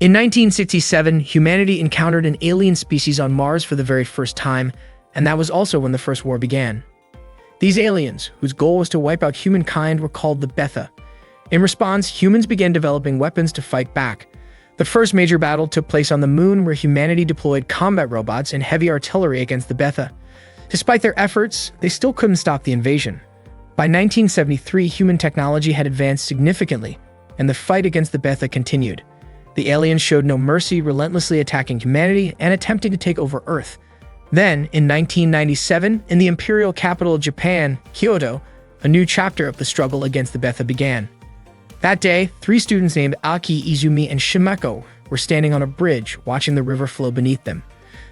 In 1967, humanity encountered an alien species on Mars for the very first time, and that was also when the First War began. These aliens, whose goal was to wipe out humankind, were called the Betha. In response, humans began developing weapons to fight back. The first major battle took place on the Moon, where humanity deployed combat robots and heavy artillery against the Betha. Despite their efforts, they still couldn't stop the invasion. By 1973, human technology had advanced significantly, and the fight against the Betha continued. The aliens showed no mercy, relentlessly attacking humanity and attempting to take over Earth. Then, in 1997, in the imperial capital of Japan, Kyoto, a new chapter of the struggle against the Betha began. That day, 3 students named Aki, Izumi, and Shimeko were standing on a bridge, watching the river flow beneath them.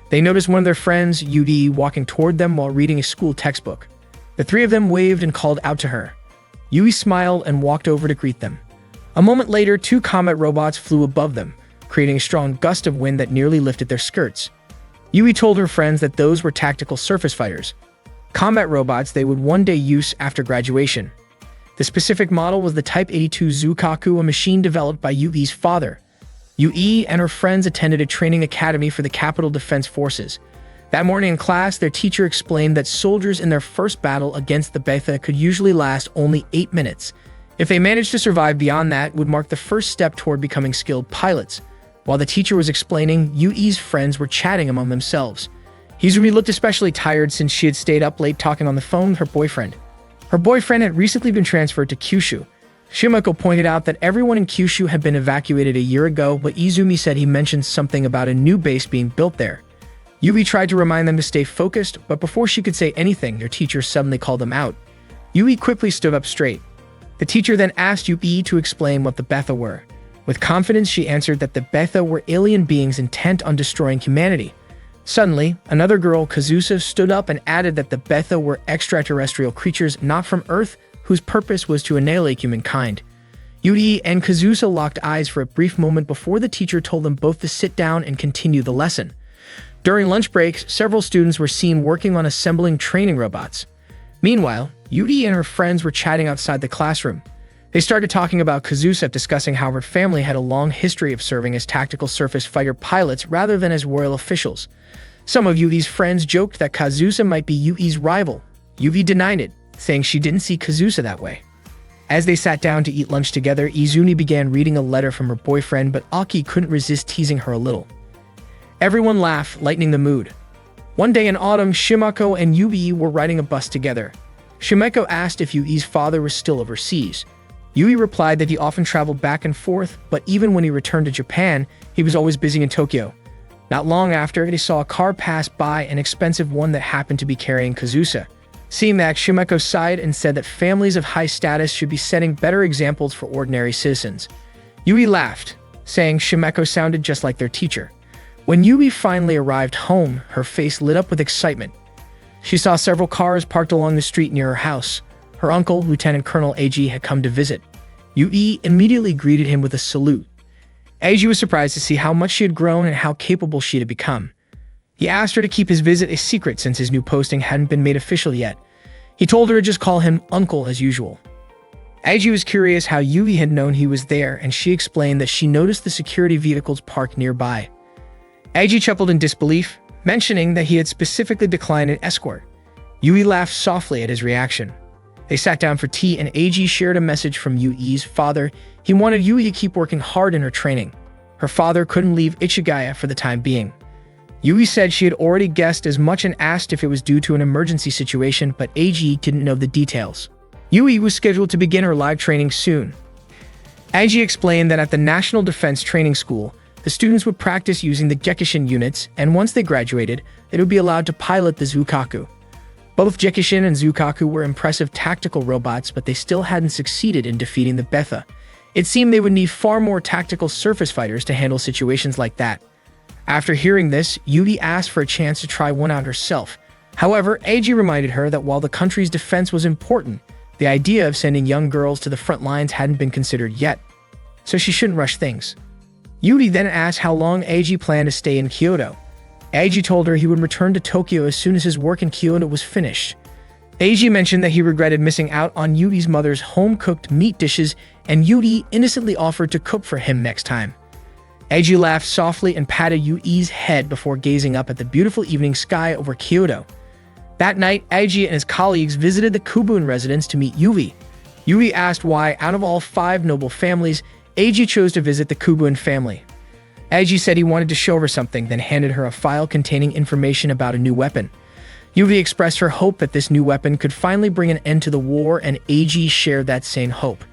They noticed one of their friends, Yudi, walking toward them while reading a school textbook. The 3 of them waved and called out to her. Yui smiled and walked over to greet them. A moment later, 2 combat robots flew above them, creating a strong gust of wind that nearly lifted their skirts. Yui told her friends that those were tactical surface fighters, combat robots they would one day use after graduation. The specific model was the Type 82 Zukaku, a machine developed by Yui's father. Yui and her friends attended a training academy for the Capital Defense Forces. That morning in class, their teacher explained that soldiers in their first battle against the Betha could usually last only 8 minutes. If they managed to survive beyond that, it would mark the first step toward becoming skilled pilots. While the teacher was explaining, Yui's friends were chatting among themselves. Izumi looked especially tired since she had stayed up late talking on the phone with her boyfriend. Her boyfriend had recently been transferred to Kyushu. Shimeko pointed out that everyone in Kyushu had been evacuated a year ago, but Izumi said he mentioned something about a new base being built there. Yui tried to remind them to stay focused, but before she could say anything, their teacher suddenly called them out. Yui quickly stood up straight. The teacher then asked Yui to explain what the Betha were. With confidence, she answered that the Betha were alien beings intent on destroying humanity. Suddenly, another girl, Kazusa, stood up and added that the Betha were extraterrestrial creatures not from Earth, whose purpose was to annihilate humankind. Yui and Kazusa locked eyes for a brief moment before the teacher told them both to sit down and continue the lesson. During lunch breaks, several students were seen working on assembling training robots. Meanwhile, Yui and her friends were chatting outside the classroom. They started talking about Kazusa, discussing how her family had a long history of serving as tactical surface fighter pilots rather than as royal officials. Some of Yui's friends joked that Kazusa might be Yui's rival. Yui denied it, saying she didn't see Kazusa that way. As they sat down to eat lunch together, Izumi began reading a letter from her boyfriend, but Aki couldn't resist teasing her a little. Everyone laughed, lightening the mood. One day in autumn, Shimeko and Yui were riding a bus together. Shimeko asked if Yui's father was still overseas. Yui replied that he often traveled back and forth, but even when he returned to Japan, he was always busy in Tokyo. Not long after, they saw a car pass by, an expensive one that happened to be carrying Kazusa. Seeing that, Shimeko sighed and said that families of high status should be setting better examples for ordinary citizens. Yui laughed, saying Shimeko sounded just like their teacher. When Yui finally arrived home, her face lit up with excitement. She saw several cars parked along the street near her house. Her uncle, Lieutenant Colonel Eiji, had come to visit. Yui immediately greeted him with a salute. Eiji was surprised to see how much she had grown and how capable she had become. He asked her to keep his visit a secret since his new posting hadn't been made official yet. He told her to just call him Uncle as usual. Eiji was curious how Yui had known he was there, and she explained that she noticed the security vehicles parked nearby. Eiji chuckled in disbelief, mentioning that he had specifically declined an escort. Yui laughed softly at his reaction. They sat down for tea, and Eiji shared a message from Yui's father. He wanted Yui to keep working hard in her training. Her father couldn't leave Ichigaya for the time being. Yui said she had already guessed as much and asked if it was due to an emergency situation, but Eiji didn't know the details. Yui was scheduled to begin her live training soon. Eiji explained that at the National Defense Training School, the students would practice using the Gekishin units, and once they graduated, they would be allowed to pilot the Zukaku. Both Gekishin and Zukaku were impressive tactical robots, but they still hadn't succeeded in defeating the Betha. It seemed they would need far more tactical surface fighters to handle situations like that. After hearing this, Yui asked for a chance to try one out herself. However, Eiji reminded her that while the country's defense was important, the idea of sending young girls to the front lines hadn't been considered yet, so she shouldn't rush things. Yui then asked how long Eiji planned to stay in Kyoto. Eiji told her he would return to Tokyo as soon as his work in Kyoto was finished. Eiji mentioned that he regretted missing out on Yui's mother's home-cooked meat dishes, and Yui innocently offered to cook for him next time. Eiji laughed softly and patted Yui's head before gazing up at the beautiful evening sky over Kyoto. That night, Eiji and his colleagues visited the Kubun residence to meet Yui. Yui asked why, out of all 5 noble families, Eiji chose to visit the Kubun family. Eiji said he wanted to show her something, then handed her a file containing information about a new weapon. Yui expressed her hope that this new weapon could finally bring an end to the war, and Eiji shared that same hope.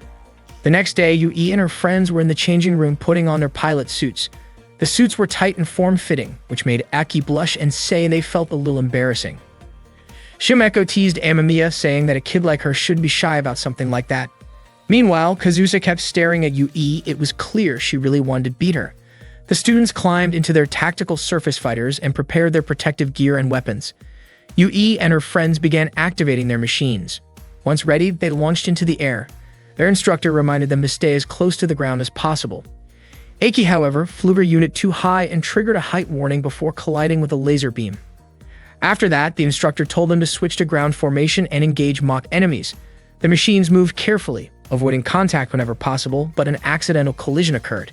The next day, Yui and her friends were in the changing room putting on their pilot suits. The suits were tight and form-fitting, which made Aki blush and say they felt a little embarrassing. Shimeko teased Amamiya, saying that a kid like her should be shy about something like that. Meanwhile, Kazusa kept staring at Yui. It was clear she really wanted to beat her. The students climbed into their tactical surface fighters and prepared their protective gear and weapons. Yui and her friends began activating their machines. Once ready, they launched into the air. Their instructor reminded them to stay as close to the ground as possible. Aki, however, flew her unit too high and triggered a height warning before colliding with a laser beam. After that, the instructor told them to switch to ground formation and engage mock enemies. The machines moved carefully, avoiding contact whenever possible, but an accidental collision occurred.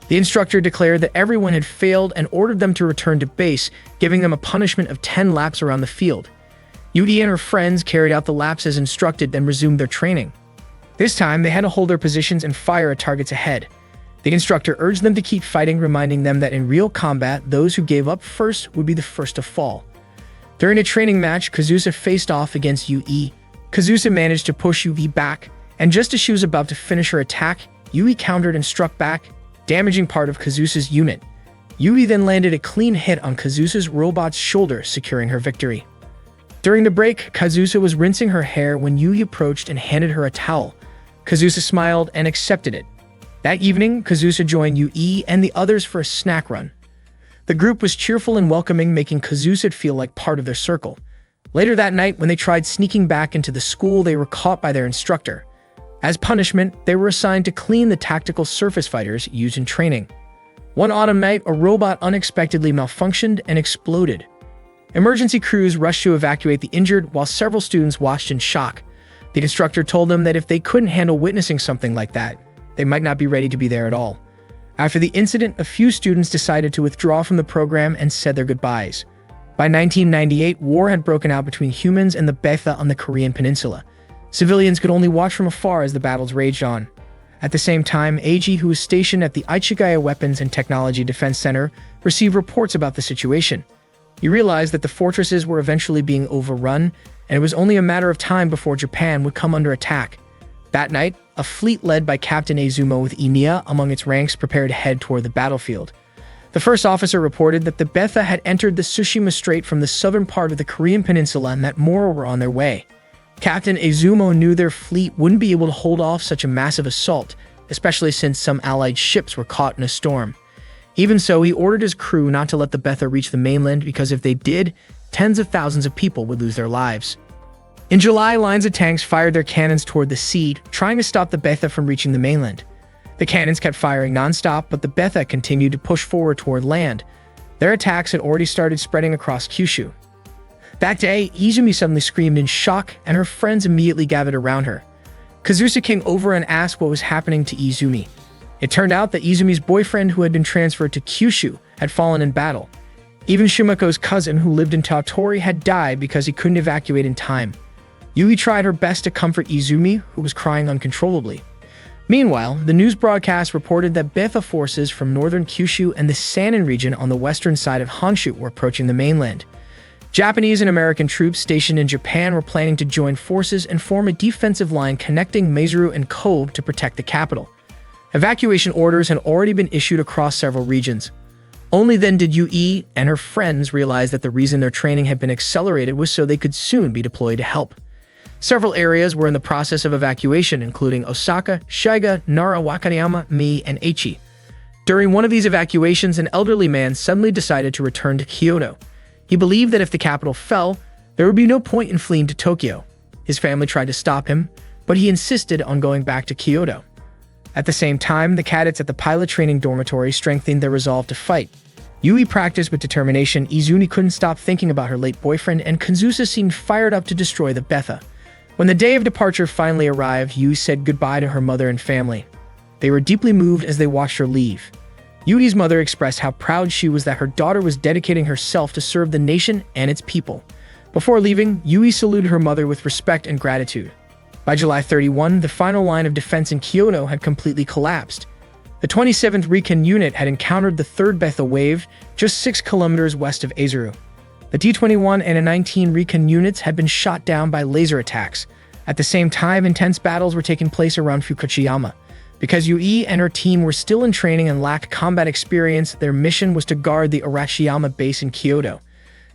The instructor declared that everyone had failed and ordered them to return to base, giving them a punishment of 10 laps around the field. Yui and her friends carried out the laps as instructed, then resumed their training. This time, they had to hold their positions and fire at targets ahead. The instructor urged them to keep fighting, reminding them that in real combat, those who gave up first would be the first to fall. During a training match, Kazusa faced off against Yui. Kazusa managed to push Yui back, and just as she was about to finish her attack, Yui countered and struck back, damaging part of Kazusa's unit. Yui then landed a clean hit on Kazusa's robot's shoulder, securing her victory. During the break, Kazusa was rinsing her hair when Yui approached and handed her a towel. Kazusa smiled and accepted it. That evening, Kazusa joined Yui and the others for a snack run. The group was cheerful and welcoming, making Kazusa feel like part of their circle. Later that night, when they tried sneaking back into the school, they were caught by their instructor. As punishment, they were assigned to clean the tactical surface fighters used in training. One autumn night, a robot unexpectedly malfunctioned and exploded. Emergency crews rushed to evacuate the injured, while several students watched in shock. The instructor told them that if they couldn't handle witnessing something like that, they might not be ready to be there at all. After the incident, a few students decided to withdraw from the program and said their goodbyes. By 1998, war had broken out between humans and the Betha on the Korean peninsula. Civilians could only watch from afar as the battles raged on. At the same time, Eiji, who was stationed at the Ichigaya Weapons and Technology Defense Center, received reports about the situation. He realized that the fortresses were eventually being overrun, and it was only a matter of time before Japan would come under attack. That night, a fleet led by Captain Izumo with Emiya among its ranks prepared to head toward the battlefield. The first officer reported that the Betha had entered the Tsushima Strait from the southern part of the Korean peninsula and that more were on their way. Captain Izumo knew their fleet wouldn't be able to hold off such a massive assault, especially since some allied ships were caught in a storm. Even so, he ordered his crew not to let the Betha reach the mainland, because if they did, tens of thousands of people would lose their lives. In July, lines of tanks fired their cannons toward the sea, trying to stop the Betha from reaching the mainland. The cannons kept firing non-stop, but the Betha continued to push forward toward land. Their attacks had already started spreading across Kyushu. That day, Izumi suddenly screamed in shock, and her friends immediately gathered around her. Kazusa came over and asked what was happening to Izumi. It turned out that Izumi's boyfriend, who had been transferred to Kyushu, had fallen in battle. Even Shimako's cousin, who lived in Tottori, had died because he couldn't evacuate in time. Yui tried her best to comfort Izumi, who was crying uncontrollably. Meanwhile, the news broadcast reported that Betha forces from northern Kyushu and the Sanin region on the western side of Honshu were approaching the mainland. Japanese and American troops stationed in Japan were planning to join forces and form a defensive line connecting Maizuru and Kobe to protect the capital. Evacuation orders had already been issued across several regions. Only then did Yui and her friends realize that the reason their training had been accelerated was so they could soon be deployed to help. Several areas were in the process of evacuation, including Osaka, Shiga, Nara, Wakayama, Mie, and Aichi. During one of these evacuations, an elderly man suddenly decided to return to Kyoto. He believed that if the capital fell, there would be no point in fleeing to Tokyo. His family tried to stop him, but he insisted on going back to Kyoto. At the same time, the cadets at the pilot training dormitory strengthened their resolve to fight. Yui practiced with determination, Izumi couldn't stop thinking about her late boyfriend, and Kazusa seemed fired up to destroy the Betha. When the day of departure finally arrived, Yui said goodbye to her mother and family. They were deeply moved as they watched her leave. Yui's mother expressed how proud she was that her daughter was dedicating herself to serve the nation and its people. Before leaving, Yui saluted her mother with respect and gratitude. By July 31, the final line of defense in Kyoto had completely collapsed. The 27th Recon Unit had encountered the 3rd Betha wave just 6 kilometers west of Azuru. The D-21 and A-19 Recon units had been shot down by laser attacks. At the same time, intense battles were taking place around Fukuchiyama. Because Yui and her team were still in training and lacked combat experience, their mission was to guard the Arashiyama base in Kyoto.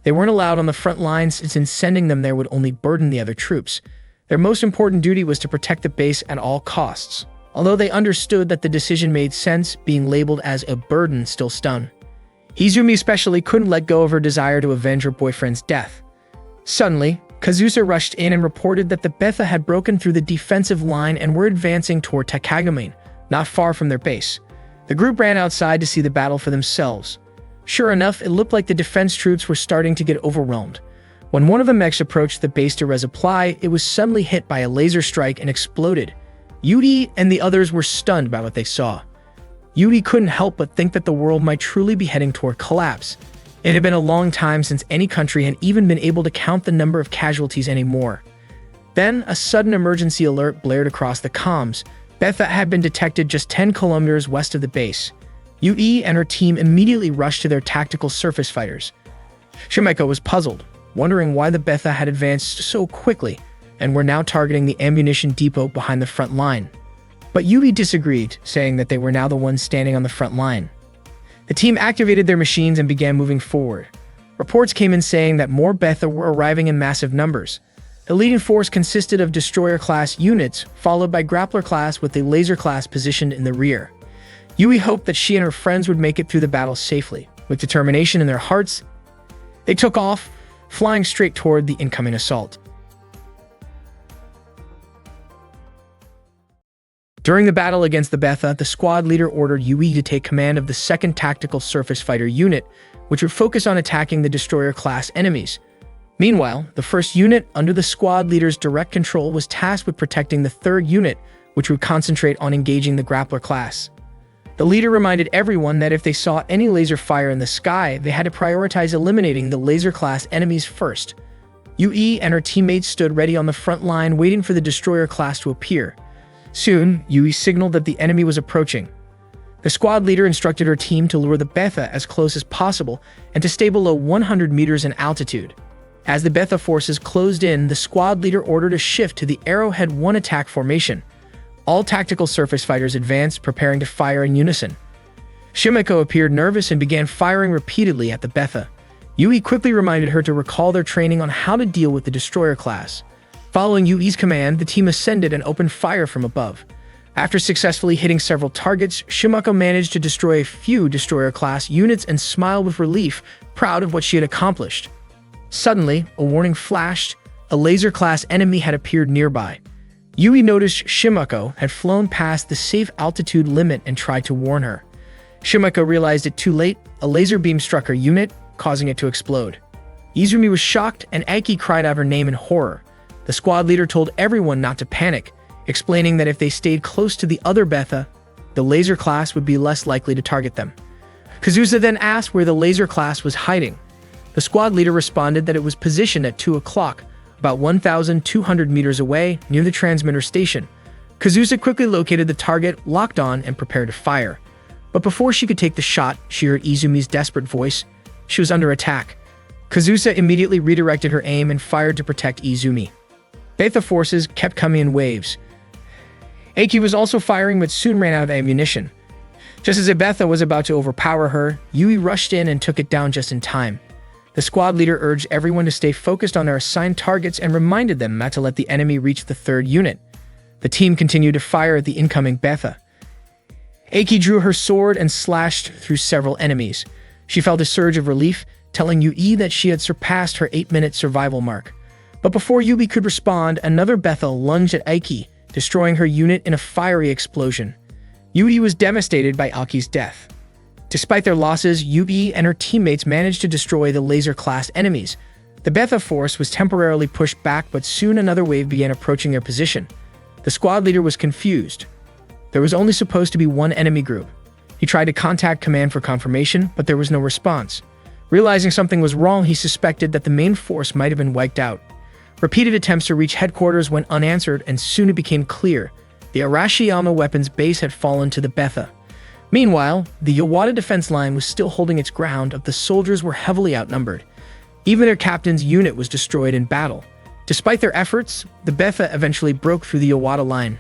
They weren't allowed on the front lines since sending them there would only burden the other troops. Their most important duty was to protect the base at all costs. Although they understood that the decision made sense, being labeled as a burden still stung. Izumi especially couldn't let go of her desire to avenge her boyfriend's death. Suddenly, Kazusa rushed in and reported that the Betha had broken through the defensive line and were advancing toward Takagame, not far from their base. The group ran outside to see the battle for themselves. Sure enough, it looked like the defense troops were starting to get overwhelmed. When one of the mechs approached the base to resupply, it was suddenly hit by a laser strike and exploded. Yui and the others were stunned by what they saw. Yui couldn't help but think that the world might truly be heading toward collapse. It had been a long time since any country had even been able to count the number of casualties anymore. Then, a sudden emergency alert blared across the comms. Betha had been detected just 10 kilometers west of the base. Yui and her team immediately rushed to their tactical surface fighters. Shimeko was puzzled, wondering why the Betha had advanced so quickly and were now targeting the ammunition depot behind the front line. But Yui disagreed, saying that they were now the ones standing on the front line. The team activated their machines and began moving forward. Reports came in saying that more Betha were arriving in massive numbers. The leading force consisted of destroyer-class units, followed by grappler-class with the laser-class positioned in the rear. Yui hoped that she and her friends would make it through the battle safely. With determination in their hearts, they took off, flying straight toward the incoming assault. During the battle against the Betha, the squad leader ordered Yui to take command of the 2nd Tactical Surface Fighter Unit, which would focus on attacking the destroyer-class enemies. Meanwhile, the 1st unit, under the squad leader's direct control, was tasked with protecting the 3rd unit, which would concentrate on engaging the grappler class. The leader reminded everyone that if they saw any laser fire in the sky, they had to prioritize eliminating the laser-class enemies first. Yui and her teammates stood ready on the front line, waiting for the destroyer class to appear. Soon, Yui signaled that the enemy was approaching. The squad leader instructed her team to lure the Betha as close as possible and to stay below 100 meters in altitude. As the Betha forces closed in, the squad leader ordered a shift to the Arrowhead 1 attack formation. All tactical surface fighters advanced, preparing to fire in unison. Shimeko appeared nervous and began firing repeatedly at the Betha. Yui quickly reminded her to recall their training on how to deal with the destroyer class. Following Yui's command, the team ascended and opened fire from above. After successfully hitting several targets, Shimeko managed to destroy a few destroyer-class units and smiled with relief, proud of what she had accomplished. Suddenly, a warning flashed. A laser-class enemy had appeared nearby. Yui noticed Shimeko had flown past the safe altitude limit and tried to warn her. Shimeko realized it too late. A laser beam struck her unit, causing it to explode. Izumi was shocked, and Aiki cried out her name in horror. The squad leader told everyone not to panic, explaining that if they stayed close to the other Betha, the laser class would be less likely to target them. Kazusa then asked where the laser class was hiding. The squad leader responded that it was positioned at 2 o'clock, about 1,200 meters away, near the transmitter station. Kazusa quickly located the target, locked on, and prepared to fire. But before she could take the shot, she heard Izumi's desperate voice. She was under attack. Kazusa immediately redirected her aim and fired to protect Izumi. Betha forces kept coming in waves. Aiki was also firing but soon ran out of ammunition. Just as Betha was about to overpower her, Yui rushed in and took it down just in time. The squad leader urged everyone to stay focused on their assigned targets and reminded them not to let the enemy reach the 3rd unit. The team continued to fire at the incoming Betha. Aiki drew her sword and slashed through several enemies. She felt a surge of relief, telling Yui that she had surpassed her 8-minute survival mark. But before Yui could respond, another Betha lunged at Aiki, destroying her unit in a fiery explosion. Yui was devastated by Aiki's death. Despite their losses, Yui and her teammates managed to destroy the laser-class enemies. The Betha force was temporarily pushed back, but soon another wave began approaching their position. The squad leader was confused. There was only supposed to be one enemy group. He tried to contact command for confirmation, but there was no response. Realizing something was wrong, he suspected that the main force might have been wiped out. Repeated attempts to reach headquarters went unanswered, and soon it became clear the Arashiyama weapons base had fallen to the Betha. Meanwhile, the Yawata defense line was still holding its ground, but the soldiers were heavily outnumbered. Even their captain's unit was destroyed in battle. Despite their efforts, the Betha eventually broke through the Yawata line.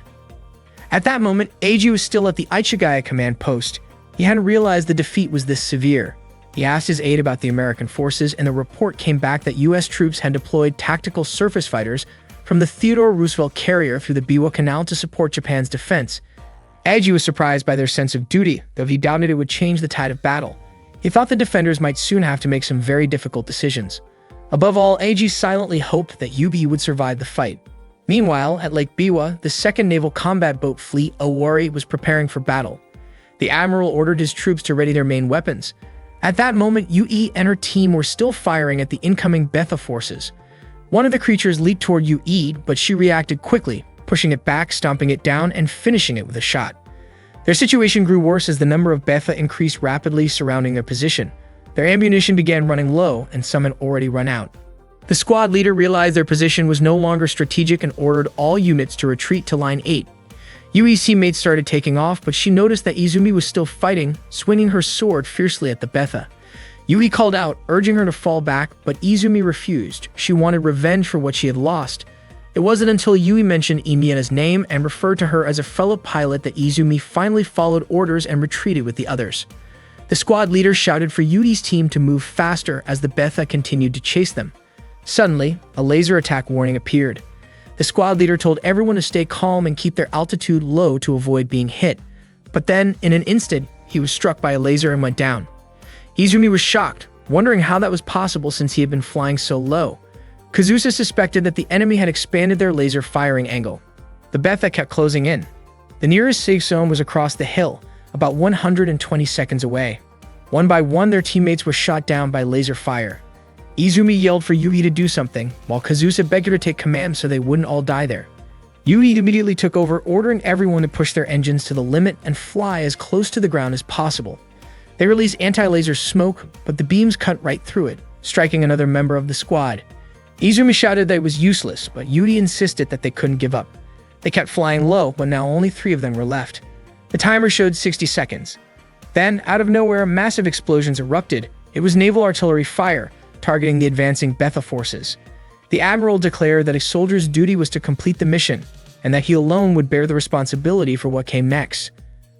At that moment, Eiji was still at the Ichigaya command post. He hadn't realized the defeat was this severe. He asked his aide about the American forces, and the report came back that U.S. troops had deployed tactical surface fighters from the Theodore Roosevelt carrier through the Biwa Canal to support Japan's defense. Eiji was surprised by their sense of duty, though he doubted it would change the tide of battle. He thought the defenders might soon have to make some very difficult decisions. Above all, Eiji silently hoped that UB would survive the fight. Meanwhile, at Lake Biwa, the 2nd Naval Combat Boat Fleet, Owari, was preparing for battle. The admiral ordered his troops to ready their main weapons. At that moment, Yui and her team were still firing at the incoming Betha forces. One of the creatures leaped toward Yui, but she reacted quickly, pushing it back, stomping it down, and finishing it with a shot. Their situation grew worse as the number of Betha increased rapidly surrounding their position. Their ammunition began running low, and some had already run out. The squad leader realized their position was no longer strategic and ordered all units to retreat to Line 8. Yui's teammates started taking off, but she noticed that Izumi was still fighting, swinging her sword fiercely at the Betha. Yui called out, urging her to fall back, but Izumi refused. She wanted revenge for what she had lost. It wasn't until Yui mentioned Imiena's name and referred to her as a fellow pilot that Izumi finally followed orders and retreated with the others. The squad leader shouted for Yui's team to move faster as the Betha continued to chase them. Suddenly, a laser attack warning appeared. The squad leader told everyone to stay calm and keep their altitude low to avoid being hit. But then, in an instant, he was struck by a laser and went down. Izumi was shocked, wondering how that was possible since he had been flying so low. Kazusa suspected that the enemy had expanded their laser firing angle. The Betha kept closing in. The nearest safe zone was across the hill, about 120 seconds away. One by one, their teammates were shot down by laser fire. Izumi yelled for Yui to do something, while Kazusa begged her to take command so they wouldn't all die there. Yui immediately took over, ordering everyone to push their engines to the limit and fly as close to the ground as possible. They released anti-laser smoke, but the beams cut right through it, striking another member of the squad. Izumi shouted that it was useless, but Yui insisted that they couldn't give up. They kept flying low, but now only 3 of them were left. The timer showed 60 seconds. Then, out of nowhere, massive explosions erupted. It was naval artillery fire, targeting the advancing Betha forces. The admiral declared that a soldier's duty was to complete the mission, and that he alone would bear the responsibility for what came next.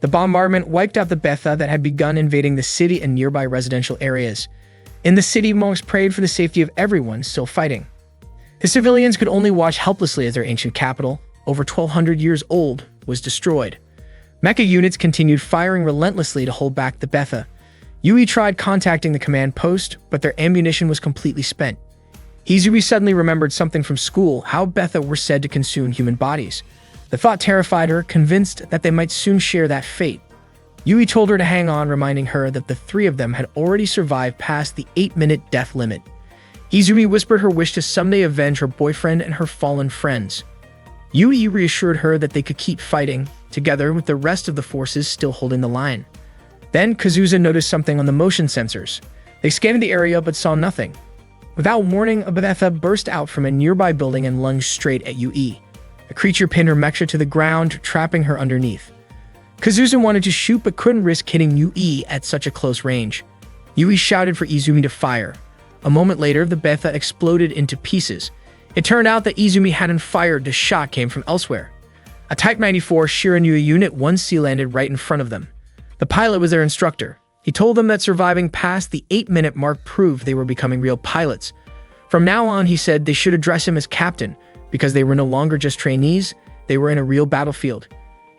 The bombardment wiped out the Betha that had begun invading the city and nearby residential areas. In the city, monks prayed for the safety of everyone still fighting. The civilians could only watch helplessly as their ancient capital, over 1,200 years old, was destroyed. Mecha units continued firing relentlessly to hold back the Betha. Yui tried contacting the command post, but their ammunition was completely spent. Izumi suddenly remembered something from school, how Betha were said to consume human bodies. The thought terrified her, convinced that they might soon share that fate. Yui told her to hang on, reminding her that the 3 of them had already survived past the 8-minute death limit. Izumi whispered her wish to someday avenge her boyfriend and her fallen friends. Yui reassured her that they could keep fighting, together with the rest of the forces still holding the line. Then Kazusa noticed something on the motion sensors. They scanned the area but saw nothing. Without warning, a Betha burst out from a nearby building and lunged straight at Yui. The creature pinned her mecha to the ground, trapping her underneath. Kazusa wanted to shoot but couldn't risk hitting Yui at such a close range. Yui shouted for Izumi to fire. A moment later, the Betha exploded into pieces. It turned out that Izumi hadn't fired, the shot came from elsewhere. A Type 94 Shiranui Unit 1C landed right in front of them. The pilot was their instructor. He told them that surviving past the 8-minute mark proved they were becoming real pilots. From now on, he said they should address him as captain, because they were no longer just trainees, they were in a real battlefield.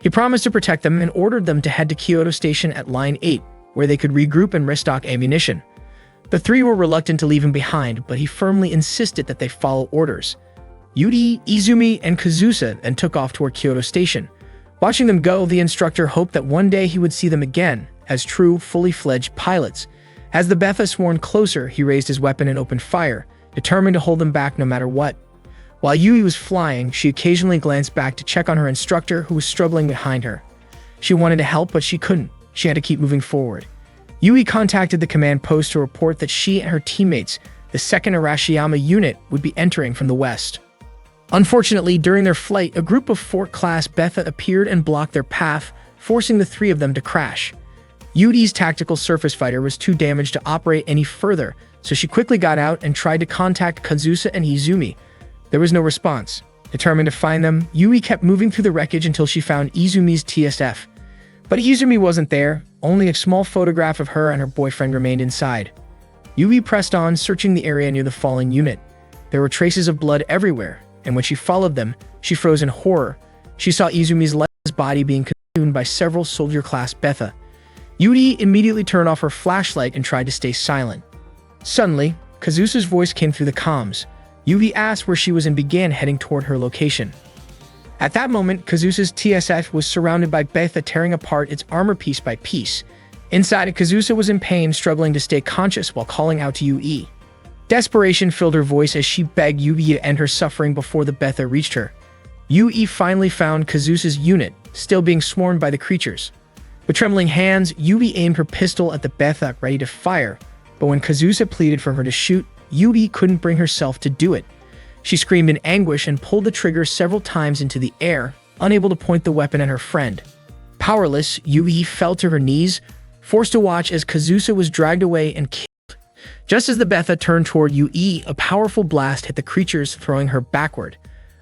He promised to protect them and ordered them to head to Kyoto Station at Line 8, where they could regroup and restock ammunition. The 3 were reluctant to leave him behind, but he firmly insisted that they follow orders. Yui, Izumi, and Kazusa then took off toward Kyoto Station. Watching them go, the instructor hoped that one day he would see them again, as true, fully fledged pilots. As the Betha swarmed closer, he raised his weapon and opened fire, determined to hold them back no matter what. While Yui was flying, she occasionally glanced back to check on her instructor, who was struggling behind her. She wanted to help, but she couldn't. she had to keep moving forward. Yui contacted the command post to report that she and her teammates, the 2nd Arashiyama unit, would be entering from the west. Unfortunately, during their flight, a group of Fort-class Betha appeared and blocked their path, forcing the 3 of them to crash. Yui's tactical surface fighter was too damaged to operate any further, so she quickly got out and tried to contact Kazusa and Izumi. There was no response. Determined to find them, Yui kept moving through the wreckage until she found Izumi's TSF. But Izumi wasn't there, only a small photograph of her and her boyfriend remained inside. Yui pressed on, searching the area near the fallen unit. There were traces of blood everywhere, and when she followed them, she froze in horror. She saw Izumi's lifeless body being consumed by several soldier-class Betha. Yui immediately turned off her flashlight and tried to stay silent. Suddenly, Kazusa's voice came through the comms. Yui asked where she was and began heading toward her location. At that moment, Kazusa's TSF was surrounded by Betha, tearing apart its armor piece by piece. Inside, Kazusa was in pain, struggling to stay conscious while calling out to Yui. Desperation filled her voice as she begged Yui to end her suffering before the Betha reached her. Yui finally found Kazusa's unit, still being swarmed by the creatures. With trembling hands, Yui aimed her pistol at the Betha, ready to fire, but when Kazusa pleaded for her to shoot, Yui couldn't bring herself to do it. She screamed in anguish and pulled the trigger several times into the air, unable to point the weapon at her friend. Powerless, Yui fell to her knees, forced to watch as Kazusa was dragged away and killed. Just as the Betha turned toward Yui, a powerful blast hit the creatures, throwing her backward.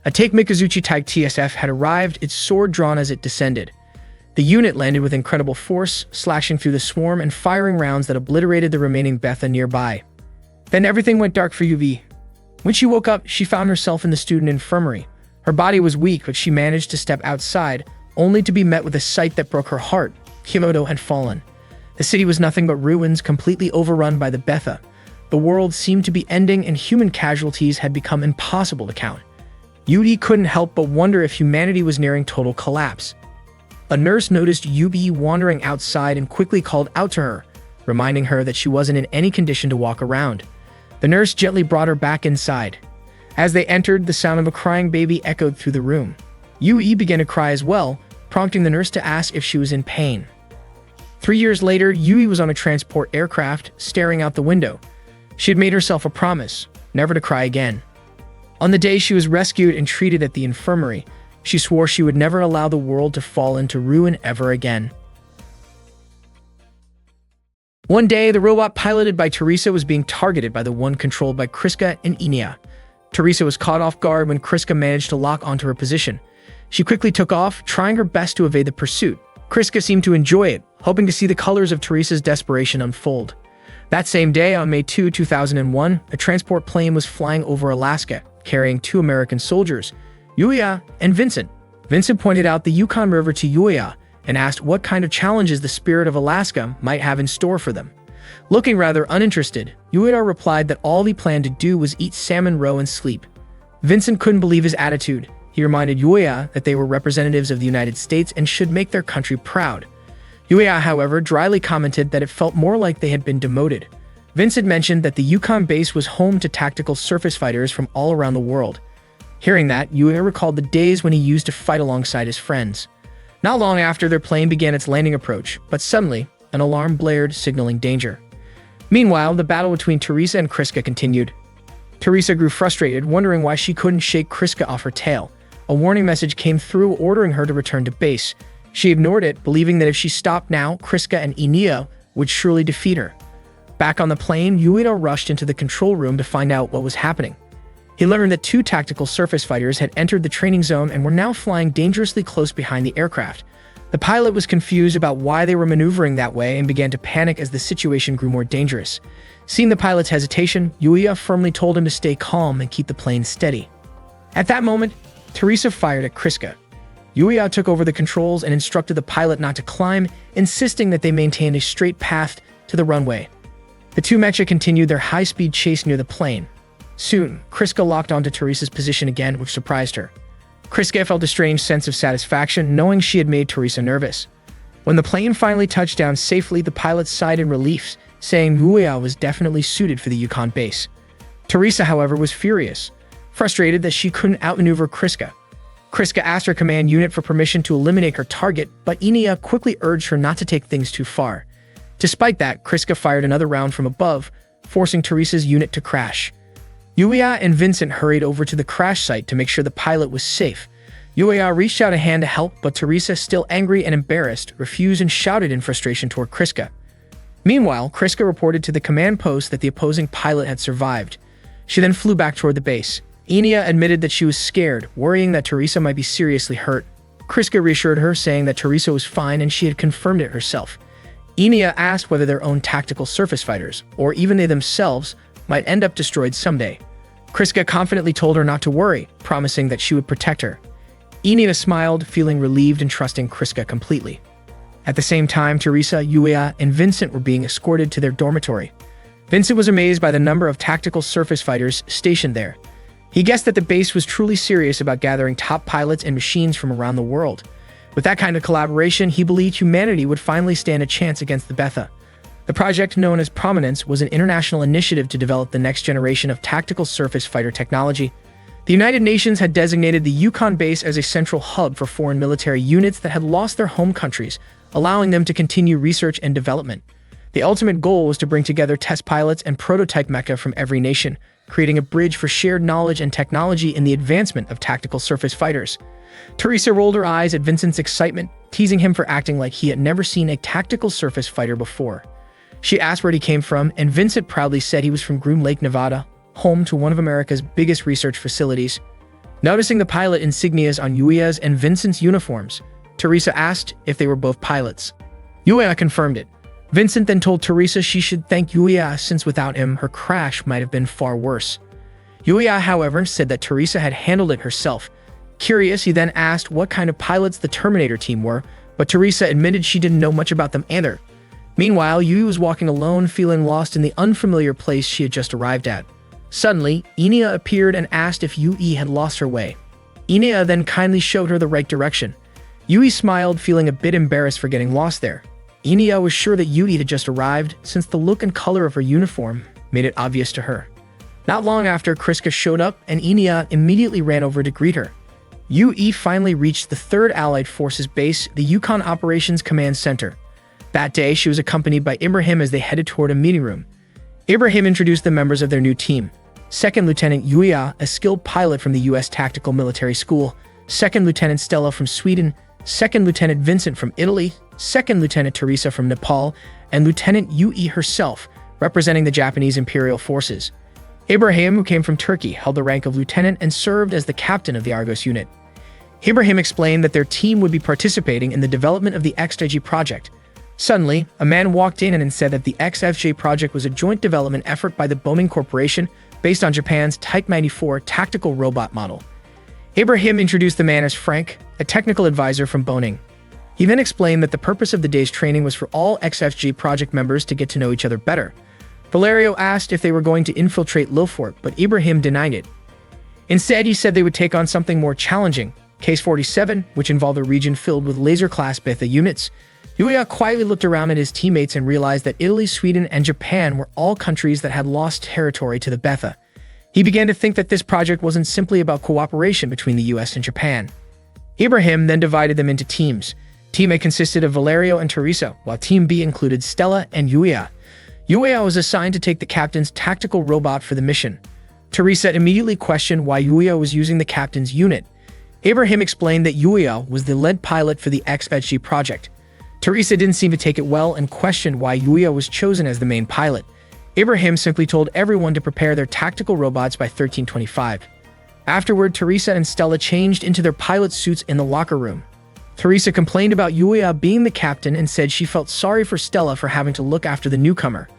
A Take Mikazuchi type TSF had arrived, its sword drawn as it descended. The unit landed with incredible force, slashing through the swarm and firing rounds that obliterated the remaining Betha nearby. Then everything went dark for Yui. When she woke up, she found herself in the student infirmary. Her body was weak, but she managed to step outside, only to be met with a sight that broke her heart. Kyoto had fallen. The city was nothing but ruins, completely overrun by the Betha. The world seemed to be ending, and human casualties had become impossible to count. Yui couldn't help but wonder if humanity was nearing total collapse. A nurse noticed Yui wandering outside and quickly called out to her, reminding her that she wasn't in any condition to walk around. The nurse gently brought her back inside. As they entered, the sound of a crying baby echoed through the room. Yui began to cry as well, prompting the nurse to ask if she was in pain. 3 years later, Yui was on a transport aircraft, staring out the window. She had made herself a promise, never to cry again. On the day she was rescued and treated at the infirmary, she swore she would never allow the world to fall into ruin ever again. One day, the robot piloted by Teresa was being targeted by the one controlled by Kriska and Inia. Teresa was caught off guard when Kriska managed to lock onto her position. She quickly took off, trying her best to evade the pursuit. Kriska seemed to enjoy it, hoping to see the colors of Teresa's desperation unfold. That same day, on May 2, 2001, a transport plane was flying over Alaska, carrying 2 American soldiers, Yuya and Vincent. Vincent pointed out the Yukon River to Yuya and asked what kind of challenges the spirit of Alaska might have in store for them. Looking rather uninterested, Yuya replied that all he planned to do was eat salmon roe and sleep. Vincent couldn't believe his attitude. He reminded Yuya that they were representatives of the United States and should make their country proud. Yuya, however, dryly commented that it felt more like they had been demoted. Vincent mentioned that the Yukon base was home to tactical surface fighters from all around the world. Hearing that, Yuya recalled the days when he used to fight alongside his friends. Not long after, their plane began its landing approach, but suddenly, an alarm blared, signaling danger. Meanwhile, the battle between Teresa and Kriska continued. Teresa grew frustrated, wondering why she couldn't shake Kriska off her tail. A warning message came through ordering her to return to base. She ignored it, believing that if she stopped now, Kriska and Inia would surely defeat her. Back on the plane, Yuita rushed into the control room to find out what was happening. He learned that 2 tactical surface fighters had entered the training zone and were now flying dangerously close behind the aircraft. The pilot was confused about why they were maneuvering that way and began to panic as the situation grew more dangerous. Seeing the pilot's hesitation, Yuya firmly told him to stay calm and keep the plane steady. At that moment, Teresa fired at Kriska. Yuya took over the controls and instructed the pilot not to climb, insisting that they maintain a straight path to the runway. The 2 mecha continued their high-speed chase near the plane. Soon, Kriska locked onto Teresa's position again, which surprised her. Kriska felt a strange sense of satisfaction, knowing she had made Teresa nervous. When the plane finally touched down safely, the pilot sighed in relief, saying Yuya was definitely suited for the Yukon base. Teresa, however, was furious, frustrated that she couldn't outmaneuver Kriska. Kriska asked her command unit for permission to eliminate her target, but Enia quickly urged her not to take things too far. Despite that, Kriska fired another round from above, forcing Teresa's unit to crash. Yuya and Vincent hurried over to the crash site to make sure the pilot was safe. Yuya reached out a hand to help, but Teresa, still angry and embarrassed, refused and shouted in frustration toward Kriska. Meanwhile, Kriska reported to the command post that the opposing pilot had survived. She then flew back toward the base. Enia admitted that she was scared, worrying that Teresa might be seriously hurt. Kriska reassured her, saying that Teresa was fine and she had confirmed it herself. Enia asked whether their own tactical surface fighters, or even they themselves, might end up destroyed someday. Kriska confidently told her not to worry, promising that she would protect her. Enia smiled, feeling relieved and trusting Kriska completely. At the same time, Teresa, Yuya, and Vincent were being escorted to their dormitory. Vincent was amazed by the number of tactical surface fighters stationed there. He guessed that the base was truly serious about gathering top pilots and machines from around the world. With that kind of collaboration, he believed humanity would finally stand a chance against the Betha. The project, known as Prominence, was an international initiative to develop the next generation of tactical surface fighter technology. The United Nations had designated the Yukon base as a central hub for foreign military units that had lost their home countries, allowing them to continue research and development. The ultimate goal was to bring together test pilots and prototype mecha from every nation, creating a bridge for shared knowledge and technology in the advancement of tactical surface fighters. Teresa rolled her eyes at Vincent's excitement, teasing him for acting like he had never seen a tactical surface fighter before. She asked where he came from, and Vincent proudly said he was from Groom Lake, Nevada, home to one of America's biggest research facilities. Noticing the pilot insignias on Yuya's and Vincent's uniforms, Teresa asked if they were both pilots. Yuya confirmed it. Vincent then told Teresa she should thank Yuya, since without him, her crash might have been far worse. Yuya, however, said that Teresa had handled it herself. Curious, he then asked what kind of pilots the Terminator team were, but Teresa admitted she didn't know much about them either. Meanwhile, Yui was walking alone, feeling lost in the unfamiliar place she had just arrived at. Suddenly, Enia appeared and asked if Yui had lost her way. Enia then kindly showed her the right direction. Yui smiled, feeling a bit embarrassed for getting lost there. Enia was sure that Yui had just arrived, since the look and color of her uniform made it obvious to her. Not long after, Kriska showed up, and Enia immediately ran over to greet her. Yui finally reached the 3rd Allied Forces base, the Yukon Operations Command Center. That day, she was accompanied by Ibrahim as they headed toward a meeting room. Ibrahim introduced the members of their new team. 2nd Lieutenant Yuya, a skilled pilot from the U.S. Tactical Military School, 2nd Lieutenant Stella from Sweden, 2nd Lieutenant Vincent from Italy, 2nd Lieutenant Teresa from Nepal, and Lieutenant Yui herself, representing the Japanese Imperial Forces. Ibrahim, who came from Turkey, held the rank of lieutenant and served as the captain of the Argos unit. Ibrahim explained that their team would be participating in the development of the XFJ project. Suddenly, a man walked in and said that the XFJ project was a joint development effort by the Boeing Corporation based on Japan's Type 94 tactical robot model. Ibrahim introduced the man as Frank, a technical advisor from Boeing. He then explained that the purpose of the day's training was for all XFJ project members to get to know each other better. Valerio asked if they were going to infiltrate Lilfort, but Ibrahim denied it. Instead, he said they would take on something more challenging, Case 47, which involved a region filled with laser-class Betha units. Yuya quietly looked around at his teammates and realized that Italy, Sweden, and Japan were all countries that had lost territory to the Betha. He began to think that this project wasn't simply about cooperation between the US and Japan. Ibrahim then divided them into teams. Team A consisted of Valerio and Teresa, while Team B included Stella and Yuya. Yuya was assigned to take the captain's tactical robot for the mission. Teresa immediately questioned why Yuya was using the captain's unit. Ibrahim explained that Yuya was the lead pilot for the XFG project. Teresa didn't seem to take it well and questioned why Yuya was chosen as the main pilot. Ibrahim simply told everyone to prepare their tactical robots by 1325. Afterward, Teresa and Stella changed into their pilot suits in the locker room. Teresa complained about Yuya being the captain and said she felt sorry for Stella for having to look after the newcomer.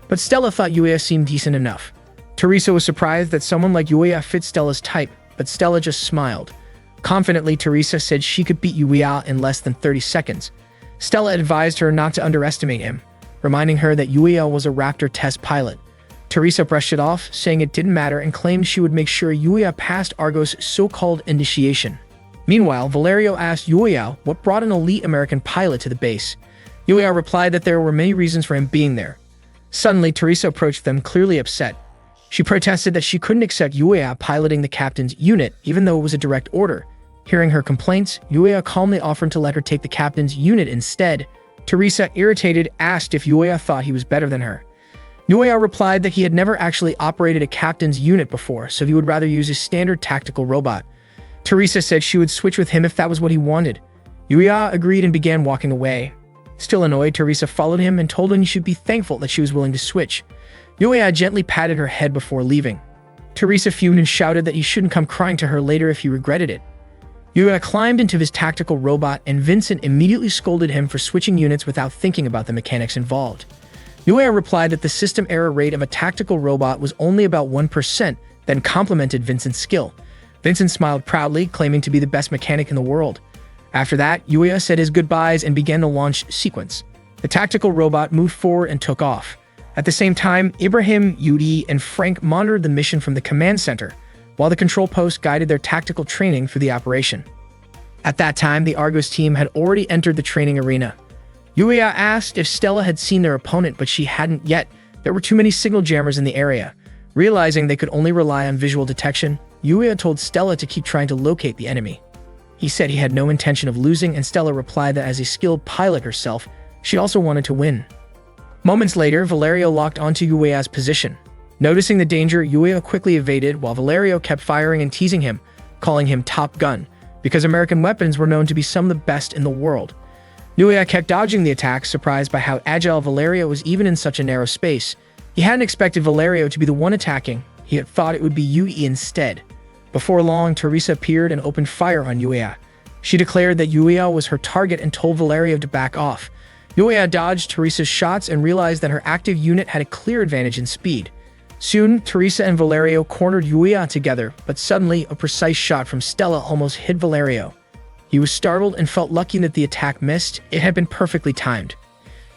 But Stella thought Yuya seemed decent enough. Teresa was surprised that someone like Yuya fit Stella's type, but Stella just smiled. Confidently, Teresa said she could beat Yuya in less than 30 seconds. Stella advised her not to underestimate him, reminding her that Yuya was a Raptor test pilot. Teresa brushed it off, saying it didn't matter, and claimed she would make sure Yuya passed Argo's so-called initiation. Meanwhile, Valerio asked Yuya what brought an elite American pilot to the base. Yuya replied that there were many reasons for him being there. Suddenly, Teresa approached them, clearly upset. She protested that she couldn't accept Yuya piloting the captain's unit, even though it was a direct order. Hearing her complaints, Yuya calmly offered to let her take the captain's unit instead. Teresa, irritated, asked if Yuya thought he was better than her. Yuya replied that he had never actually operated a captain's unit before, so he would rather use his standard tactical robot. Teresa said she would switch with him if that was what he wanted. Yuya agreed and began walking away. Still annoyed, Teresa followed him and told him he should be thankful that she was willing to switch. Yuya gently patted her head before leaving. Teresa fumed and shouted that he shouldn't come crying to her later if he regretted it. Yuya climbed into his tactical robot and Vincent immediately scolded him for switching units without thinking about the mechanics involved. Yuya replied that the system error rate of a tactical robot was only about 1%, then complimented Vincent's skill. Vincent smiled proudly, claiming to be the best mechanic in the world. After that, Yuya said his goodbyes and began the launch sequence. The tactical robot moved forward and took off. At the same time, Ibrahim, Yudi, and Frank monitored the mission from the command center, while the control post guided their tactical training through the operation. At that time, the Argos team had already entered the training arena. Yuya asked if Stella had seen their opponent, but she hadn't yet. There were too many signal jammers in the area. Realizing they could only rely on visual detection, Yuya told Stella to keep trying to locate the enemy. He said he had no intention of losing, and Stella replied that as a skilled pilot herself, she also wanted to win. Moments later, Valerio locked onto Yuya's position. Noticing the danger, Yuya quickly evaded while Valerio kept firing and teasing him, calling him Top Gun, because American weapons were known to be some of the best in the world. Yuya kept dodging the attacks, surprised by how agile Valerio was even in such a narrow space. He hadn't expected Valerio to be the one attacking. He had thought it would be Yui instead. Before long, Teresa appeared and opened fire on Yuya. She declared that Yuya was her target and told Valerio to back off. Yuya dodged Teresa's shots and realized that her active unit had a clear advantage in speed. Soon, Teresa and Valerio cornered Yuya together, but suddenly, a precise shot from Stella almost hit Valerio. He was startled and felt lucky that the attack missed. It had been perfectly timed.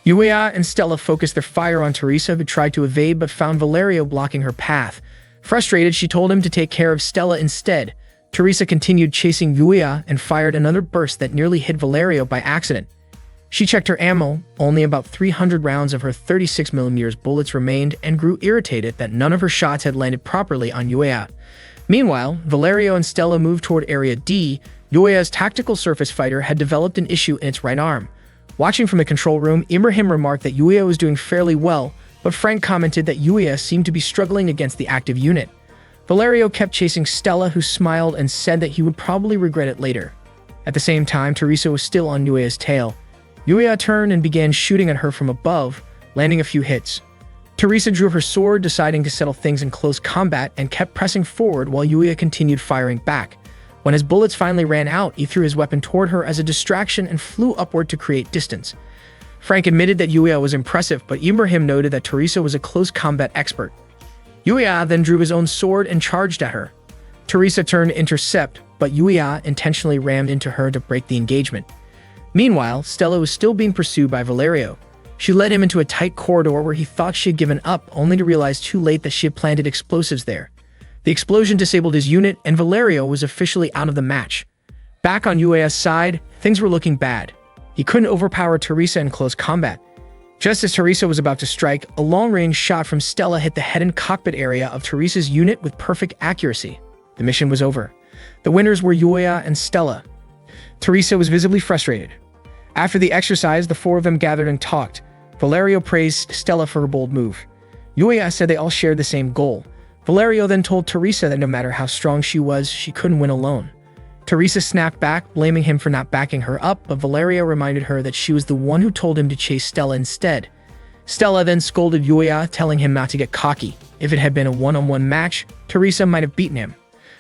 Yuya and Stella focused their fire on Teresa, who tried to evade but found Valerio blocking her path. Frustrated, she told him to take care of Stella instead. Teresa continued chasing Yuya and fired another burst that nearly hit Valerio by accident. She checked her ammo. Only about 300 rounds of her 36mm bullets remained and grew irritated that none of her shots had landed properly on Yuya. Meanwhile, Valerio and Stella moved toward Area D. Yuya's tactical surface fighter had developed an issue in its right arm. Watching from the control room, Ibrahim remarked that Yuya was doing fairly well, but Frank commented that Yuya seemed to be struggling against the active unit. Valerio kept chasing Stella, who smiled and said that he would probably regret it later. At the same time, Teresa was still on Yuya's tail. Yuya turned and began shooting at her from above, landing a few hits. Teresa drew her sword, deciding to settle things in close combat, and kept pressing forward while Yuya continued firing back. When his bullets finally ran out, he threw his weapon toward her as a distraction and flew upward to create distance. Frank admitted that Yuya was impressive, but Ibrahim noted that Teresa was a close combat expert. Yuya then drew his own sword and charged at her. Teresa turned to intercept, but Yuya intentionally rammed into her to break the engagement. Meanwhile, Stella was still being pursued by Valerio. She led him into a tight corridor where he thought she had given up, only to realize too late that she had planted explosives there. The explosion disabled his unit, and Valerio was officially out of the match. Back on Yuya's side, things were looking bad. He couldn't overpower Teresa in close combat. Just as Teresa was about to strike, a long-range shot from Stella hit the head and cockpit area of Teresa's unit with perfect accuracy. The mission was over. The winners were Yuya and Stella. Teresa was visibly frustrated. After the exercise, the four of them gathered and talked. Valerio praised Stella for her bold move. Yuya said they all shared the same goal. Valerio then told Teresa that no matter how strong she was, she couldn't win alone. Teresa snapped back, blaming him for not backing her up, but Valerio reminded her that she was the one who told him to chase Stella instead. Stella then scolded Yuya, telling him not to get cocky. If it had been a one-on-one match, Teresa might have beaten him.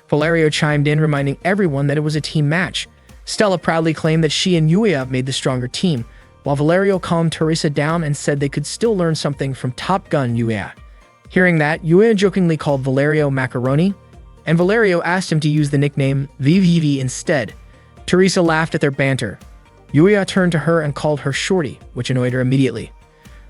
Valerio chimed in, reminding everyone that it was a team match. Stella proudly claimed that she and Yuya made the stronger team, while Valerio calmed Teresa down and said they could still learn something from Top Gun Yuya. Hearing that, Yuya jokingly called Valerio Macaroni, and Valerio asked him to use the nickname VVV instead. Teresa laughed at their banter. Yuya turned to her and called her Shorty, which annoyed her immediately.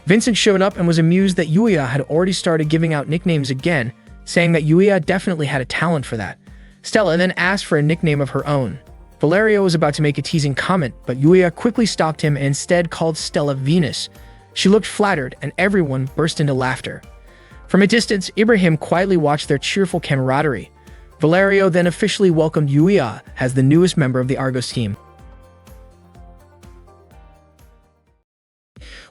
Vincent showed up and was amused that Yuya had already started giving out nicknames again, saying that Yuya definitely had a talent for that. Stella then asked for a nickname of her own. Valerio was about to make a teasing comment, but Yuya quickly stopped him and instead called Stella Venus. She looked flattered, and everyone burst into laughter. From a distance, Ibrahim quietly watched their cheerful camaraderie. Valerio then officially welcomed Yuya as the newest member of the Argos team.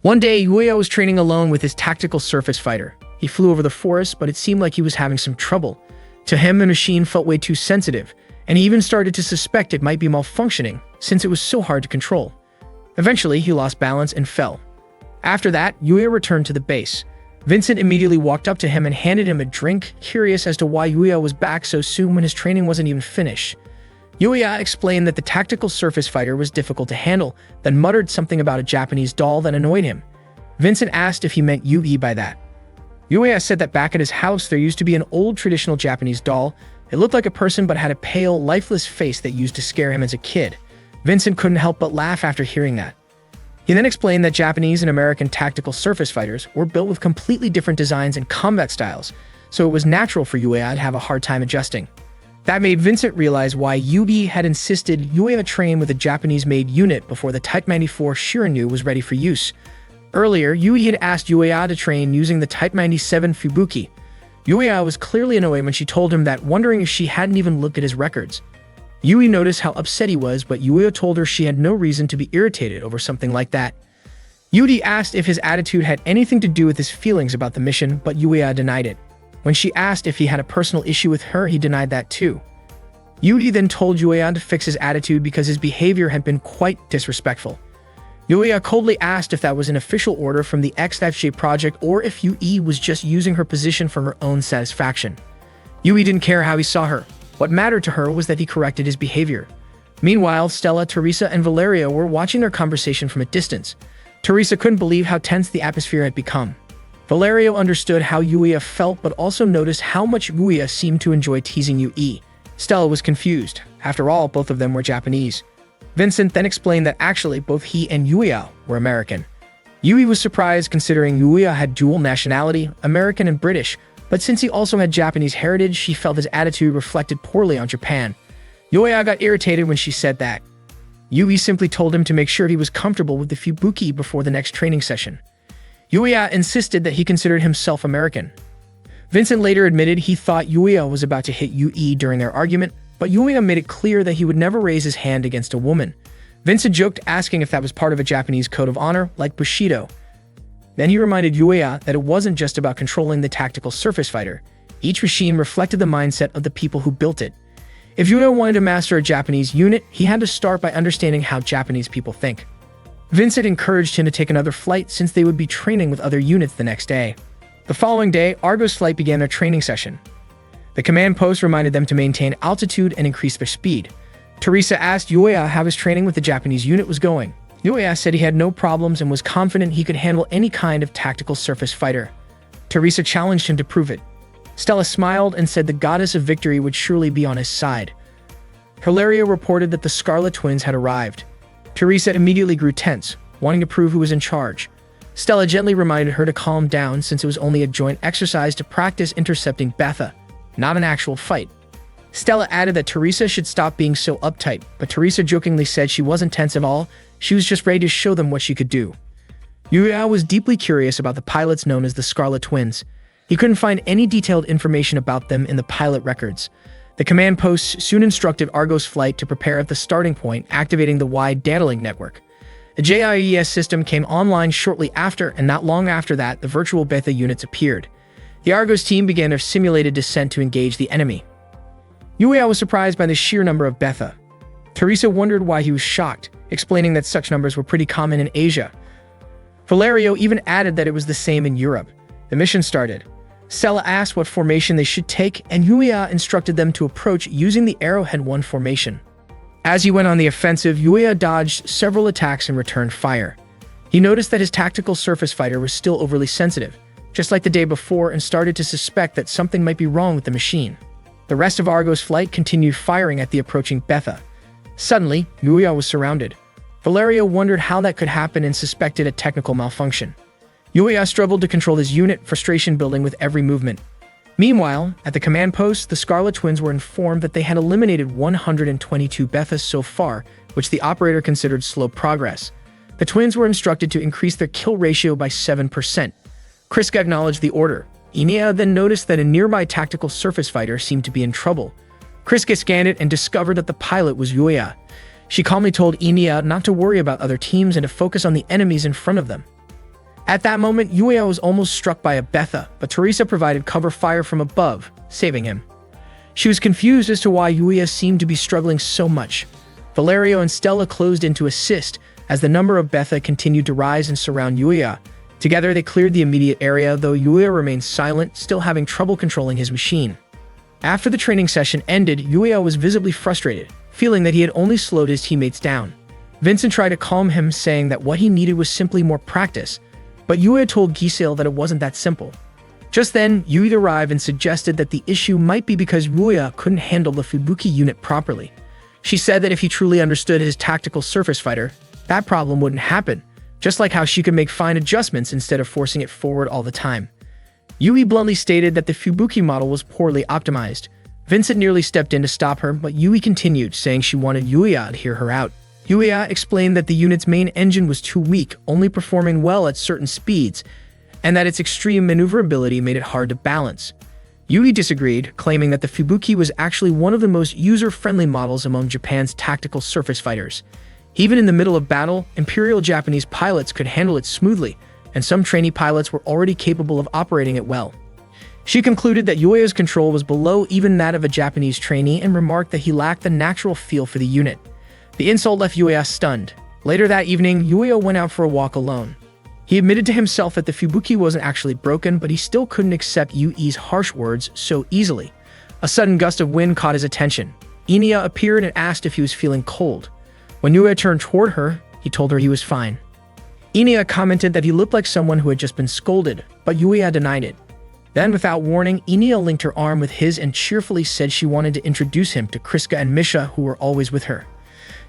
One day, Yuya was training alone with his tactical surface fighter. He flew over the forest, but it seemed like he was having some trouble. To him, the machine felt way too sensitive, and he even started to suspect it might be malfunctioning, since it was so hard to control. Eventually, he lost balance and fell. After that, Yuya returned to the base. Vincent immediately walked up to him and handed him a drink, curious as to why Yuya was back so soon when his training wasn't even finished. Yuya explained that the tactical surface fighter was difficult to handle, then muttered something about a Japanese doll that annoyed him. Vincent asked if he meant Yugi by that. Yuya said that back at his house there used to be an old traditional Japanese doll. It looked like a person but had a pale, lifeless face that used to scare him as a kid. Vincent couldn't help but laugh after hearing that. He then explained that Japanese and American tactical surface fighters were built with completely different designs and combat styles, so it was natural for Yuya to have a hard time adjusting. That made Vincent realize why Yugi had insisted Yuya train with a Japanese-made unit before the Type 94 Shirinu was ready for use. Earlier, Yugi had asked Yuya to train using the Type 97 Fubuki. Yuya was clearly annoyed when she told him that, wondering if she hadn't even looked at his records. Yui noticed how upset he was, but Yuya told her she had no reason to be irritated over something like that. Yudi asked if his attitude had anything to do with his feelings about the mission, but Yuya denied it. When she asked if he had a personal issue with her, he denied that too. Yudi then told Yuya to fix his attitude because his behavior had been quite disrespectful. Yuya coldly asked if that was an official order from the XFJ project or if Yui was just using her position for her own satisfaction. Yui didn't care how he saw her. What mattered to her was that he corrected his behavior. Meanwhile, Stella, Teresa, and Valeria were watching their conversation from a distance. Teresa couldn't believe how tense the atmosphere had become. Valerio understood how Yuya felt, but also noticed how much Yuya seemed to enjoy teasing Yui. Stella was confused. After all, both of them were Japanese. Vincent then explained that actually both he and Yuya were American. Yui was surprised considering Yuya had dual nationality, American and British, but since he also had Japanese heritage, she felt his attitude reflected poorly on Japan. Yuya got irritated when she said that. Yui simply told him to make sure he was comfortable with the Fubuki before the next training session. Yuya insisted that he considered himself American. Vincent later admitted he thought Yuya was about to hit Yui during their argument, but Yuya made it clear that he would never raise his hand against a woman. Vincent joked, asking if that was part of a Japanese code of honor, like Bushido. Then he reminded Yuya that it wasn't just about controlling the tactical surface fighter. Each machine reflected the mindset of the people who built it. If Yuya wanted to master a Japanese unit, he had to start by understanding how Japanese people think. Vincent encouraged him to take another flight since they would be training with other units the next day. The following day, Argo's flight began their training session. The command post reminded them to maintain altitude and increase their speed. Teresa asked Yuya how his training with the Japanese unit was going. Yuya said he had no problems and was confident he could handle any kind of tactical surface fighter. Teresa challenged him to prove it. Stella smiled and said the goddess of victory would surely be on his side. Hilaria reported that the Scarlet Twins had arrived. Teresa immediately grew tense, wanting to prove who was in charge. Stella gently reminded her to calm down since it was only a joint exercise to practice intercepting Betha, not an actual fight. Stella added that Teresa should stop being so uptight, but Teresa jokingly said she wasn't tense at all, she was just ready to show them what she could do. Yuya was deeply curious about the pilots known as the Scarlet Twins. He couldn't find any detailed information about them in the pilot records. The command post soon instructed Argo's flight to prepare at the starting point, activating the wide data link network. The JIES system came online shortly after, and not long after that, the virtual Betha units appeared. The Argos team began their simulated descent to engage the enemy. Yuya was surprised by the sheer number of Betha. Teresa wondered why he was shocked, explaining that such numbers were pretty common in Asia. Valerio even added that it was the same in Europe. The mission started. Stella asked what formation they should take, and Yuya instructed them to approach using the Arrowhead 1 formation. As he went on the offensive, Yuya dodged several attacks and returned fire. He noticed that his tactical surface fighter was still overly sensitive, just like the day before, and started to suspect that something might be wrong with the machine. The rest of Argo's flight continued firing at the approaching Betha. Suddenly, Yuya was surrounded. Valerio wondered how that could happen and suspected a technical malfunction. Yuya struggled to control his unit, frustration building with every movement. Meanwhile, at the command post, the Scarlet Twins were informed that they had eliminated 122 Bethas so far, which the operator considered slow progress. The twins were instructed to increase their kill ratio by 7%. Kriska acknowledged the order. Inia then noticed that a nearby tactical surface fighter seemed to be in trouble. Kriska scanned it and discovered that the pilot was Yuya. She calmly told Inia not to worry about other teams and to focus on the enemies in front of them. At that moment, Yuya was almost struck by a Betha, but Teresa provided cover fire from above, saving him. She was confused as to why Yuya seemed to be struggling so much. Valerio and Stella closed in to assist as the number of Betha continued to rise and surround Yuya. Together, they cleared the immediate area, though Yuya remained silent, still having trouble controlling his machine. After the training session ended, Yuya was visibly frustrated, feeling that he had only slowed his teammates down. Vincent tried to calm him, saying that what he needed was simply more practice, but Yuya told Giselle that it wasn't that simple. Just then, Yui arrived and suggested that the issue might be because Yuya couldn't handle the Fubuki unit properly. She said that if he truly understood his tactical surface fighter, that problem wouldn't happen, just like how she could make fine adjustments instead of forcing it forward all the time. Yui bluntly stated that the Fubuki model was poorly optimized. Vincent nearly stepped in to stop her, but Yui continued, saying she wanted Yuya to hear her out. Yuya explained that the unit's main engine was too weak, only performing well at certain speeds, and that its extreme maneuverability made it hard to balance. Yui disagreed, claiming that the Fubuki was actually one of the most user-friendly models among Japan's tactical surface fighters. Even in the middle of battle, Imperial Japanese pilots could handle it smoothly, and some trainee pilots were already capable of operating it well. She concluded that Yuya's control was below even that of a Japanese trainee and remarked that he lacked the natural feel for the unit. The insult left Yuya stunned. Later that evening, Yuya went out for a walk alone. He admitted to himself that the Fubuki wasn't actually broken, but he still couldn't accept Yui's harsh words so easily. A sudden gust of wind caught his attention. Inia appeared and asked if he was feeling cold. When Yuya turned toward her, he told her he was fine. Inia commented that he looked like someone who had just been scolded, but Yuya denied it. Then, without warning, Inia linked her arm with his and cheerfully said she wanted to introduce him to Kriska and Misha, who were always with her.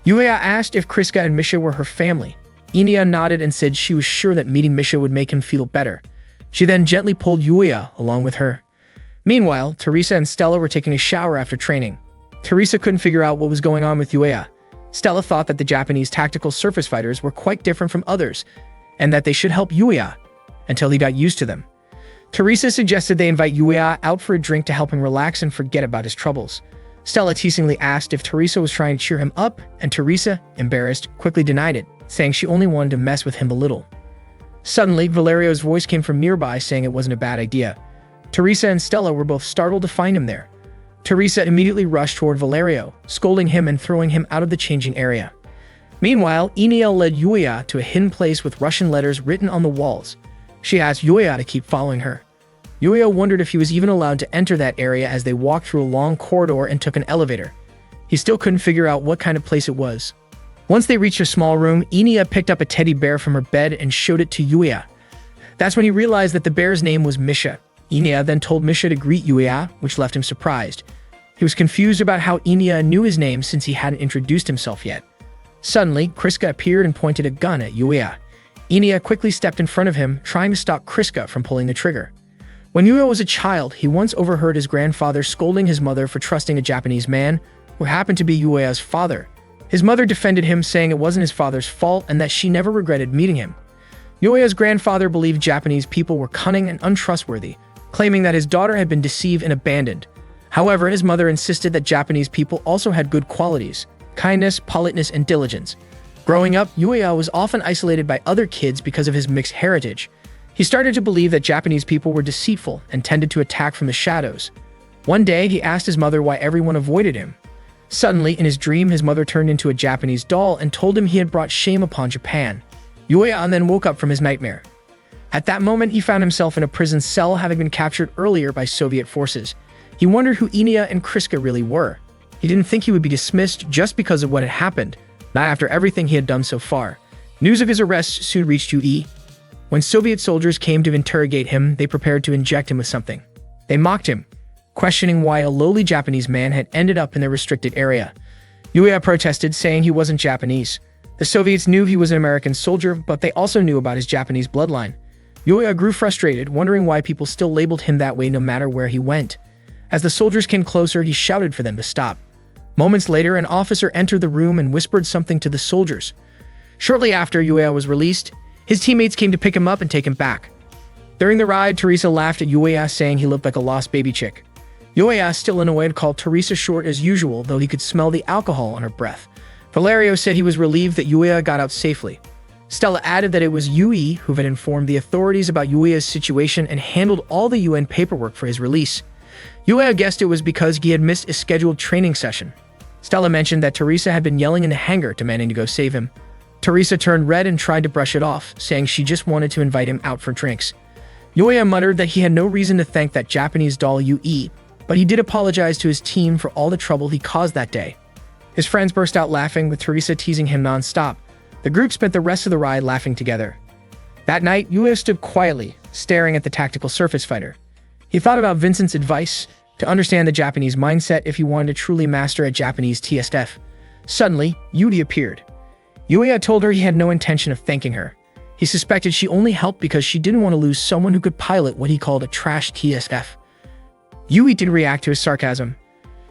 Yuya asked if Kriska and Misha were her family. Inia nodded and said she was sure that meeting Misha would make him feel better. She then gently pulled Yuya along with her. Meanwhile, Teresa and Stella were taking a shower after training. Teresa couldn't figure out what was going on with Yuya. Stella thought that the Japanese tactical surface fighters were quite different from others, and that they should help Yuya until he got used to them. Teresa suggested they invite Yuya out for a drink to help him relax and forget about his troubles. Stella teasingly asked if Teresa was trying to cheer him up, and Teresa, embarrassed, quickly denied it, saying she only wanted to mess with him a little. Suddenly, Valerio's voice came from nearby saying it wasn't a bad idea. Teresa and Stella were both startled to find him there. Teresa immediately rushed toward Valerio, scolding him and throwing him out of the changing area. Meanwhile, Eniel led Yuya to a hidden place with Russian letters written on the walls. She asked Yuya to keep following her. Yuya wondered if he was even allowed to enter that area as they walked through a long corridor and took an elevator. He still couldn't figure out what kind of place it was. Once they reached a small room, Inia picked up a teddy bear from her bed and showed it to Yuya. That's when he realized that the bear's name was Misha. Inia then told Misha to greet Yuya, which left him surprised. He was confused about how Inia knew his name since he hadn't introduced himself yet. Suddenly, Kriska appeared and pointed a gun at Yuya. Inia quickly stepped in front of him, trying to stop Kriska from pulling the trigger. When Yuya was a child, he once overheard his grandfather scolding his mother for trusting a Japanese man, who happened to be Yuya's father. His mother defended him, saying it wasn't his father's fault and that she never regretted meeting him. Yuya's grandfather believed Japanese people were cunning and untrustworthy, claiming that his daughter had been deceived and abandoned. However, his mother insisted that Japanese people also had good qualities: kindness, politeness, and diligence. Growing up, Yuya was often isolated by other kids because of his mixed heritage. He started to believe that Japanese people were deceitful and tended to attack from the shadows. One day, he asked his mother why everyone avoided him. Suddenly, in his dream, his mother turned into a Japanese doll and told him he had brought shame upon Japan. Yuya then woke up from his nightmare. At that moment, he found himself in a prison cell, having been captured earlier by Soviet forces. He wondered who Inia and Kriska really were. He didn't think he would be dismissed just because of what had happened, not after everything he had done so far. News of his arrest soon reached Yui. When Soviet soldiers came to interrogate him, they prepared to inject him with something. They mocked him, questioning why a lowly Japanese man had ended up in the restricted area. Yuya protested, saying he wasn't Japanese. The Soviets knew he was an American soldier, but they also knew about his Japanese bloodline. Yuya grew frustrated, wondering why people still labeled him that way no matter where he went. As the soldiers came closer, he shouted for them to stop. Moments later, an officer entered the room and whispered something to the soldiers. Shortly after Yuya was released, his teammates came to pick him up and take him back. During the ride, Teresa laughed at Yuya, saying he looked like a lost baby chick. Yuya, still annoyed, called Teresa short as usual, though he could smell the alcohol on her breath. Valerio said he was relieved that Yuya got out safely. Stella added that it was Yui who had informed the authorities about Yuya's situation and handled all the UN paperwork for his release. Yuya guessed it was because he had missed a scheduled training session. Stella mentioned that Teresa had been yelling in the hangar, demanding to go save him. Teresa turned red and tried to brush it off, saying she just wanted to invite him out for drinks. Yuya muttered that he had no reason to thank that Japanese doll Yui, but he did apologize to his team for all the trouble he caused that day. His friends burst out laughing, with Teresa teasing him non-stop. The group spent the rest of the ride laughing together. That night, Yuya stood quietly, staring at the tactical surface fighter. He thought about Vincent's advice to understand the Japanese mindset if he wanted to truly master a Japanese TSF. Suddenly, Yuri appeared. Yuya told her he had no intention of thanking her. He suspected she only helped because she didn't want to lose someone who could pilot what he called a trash TSF. Yui didn't react to his sarcasm.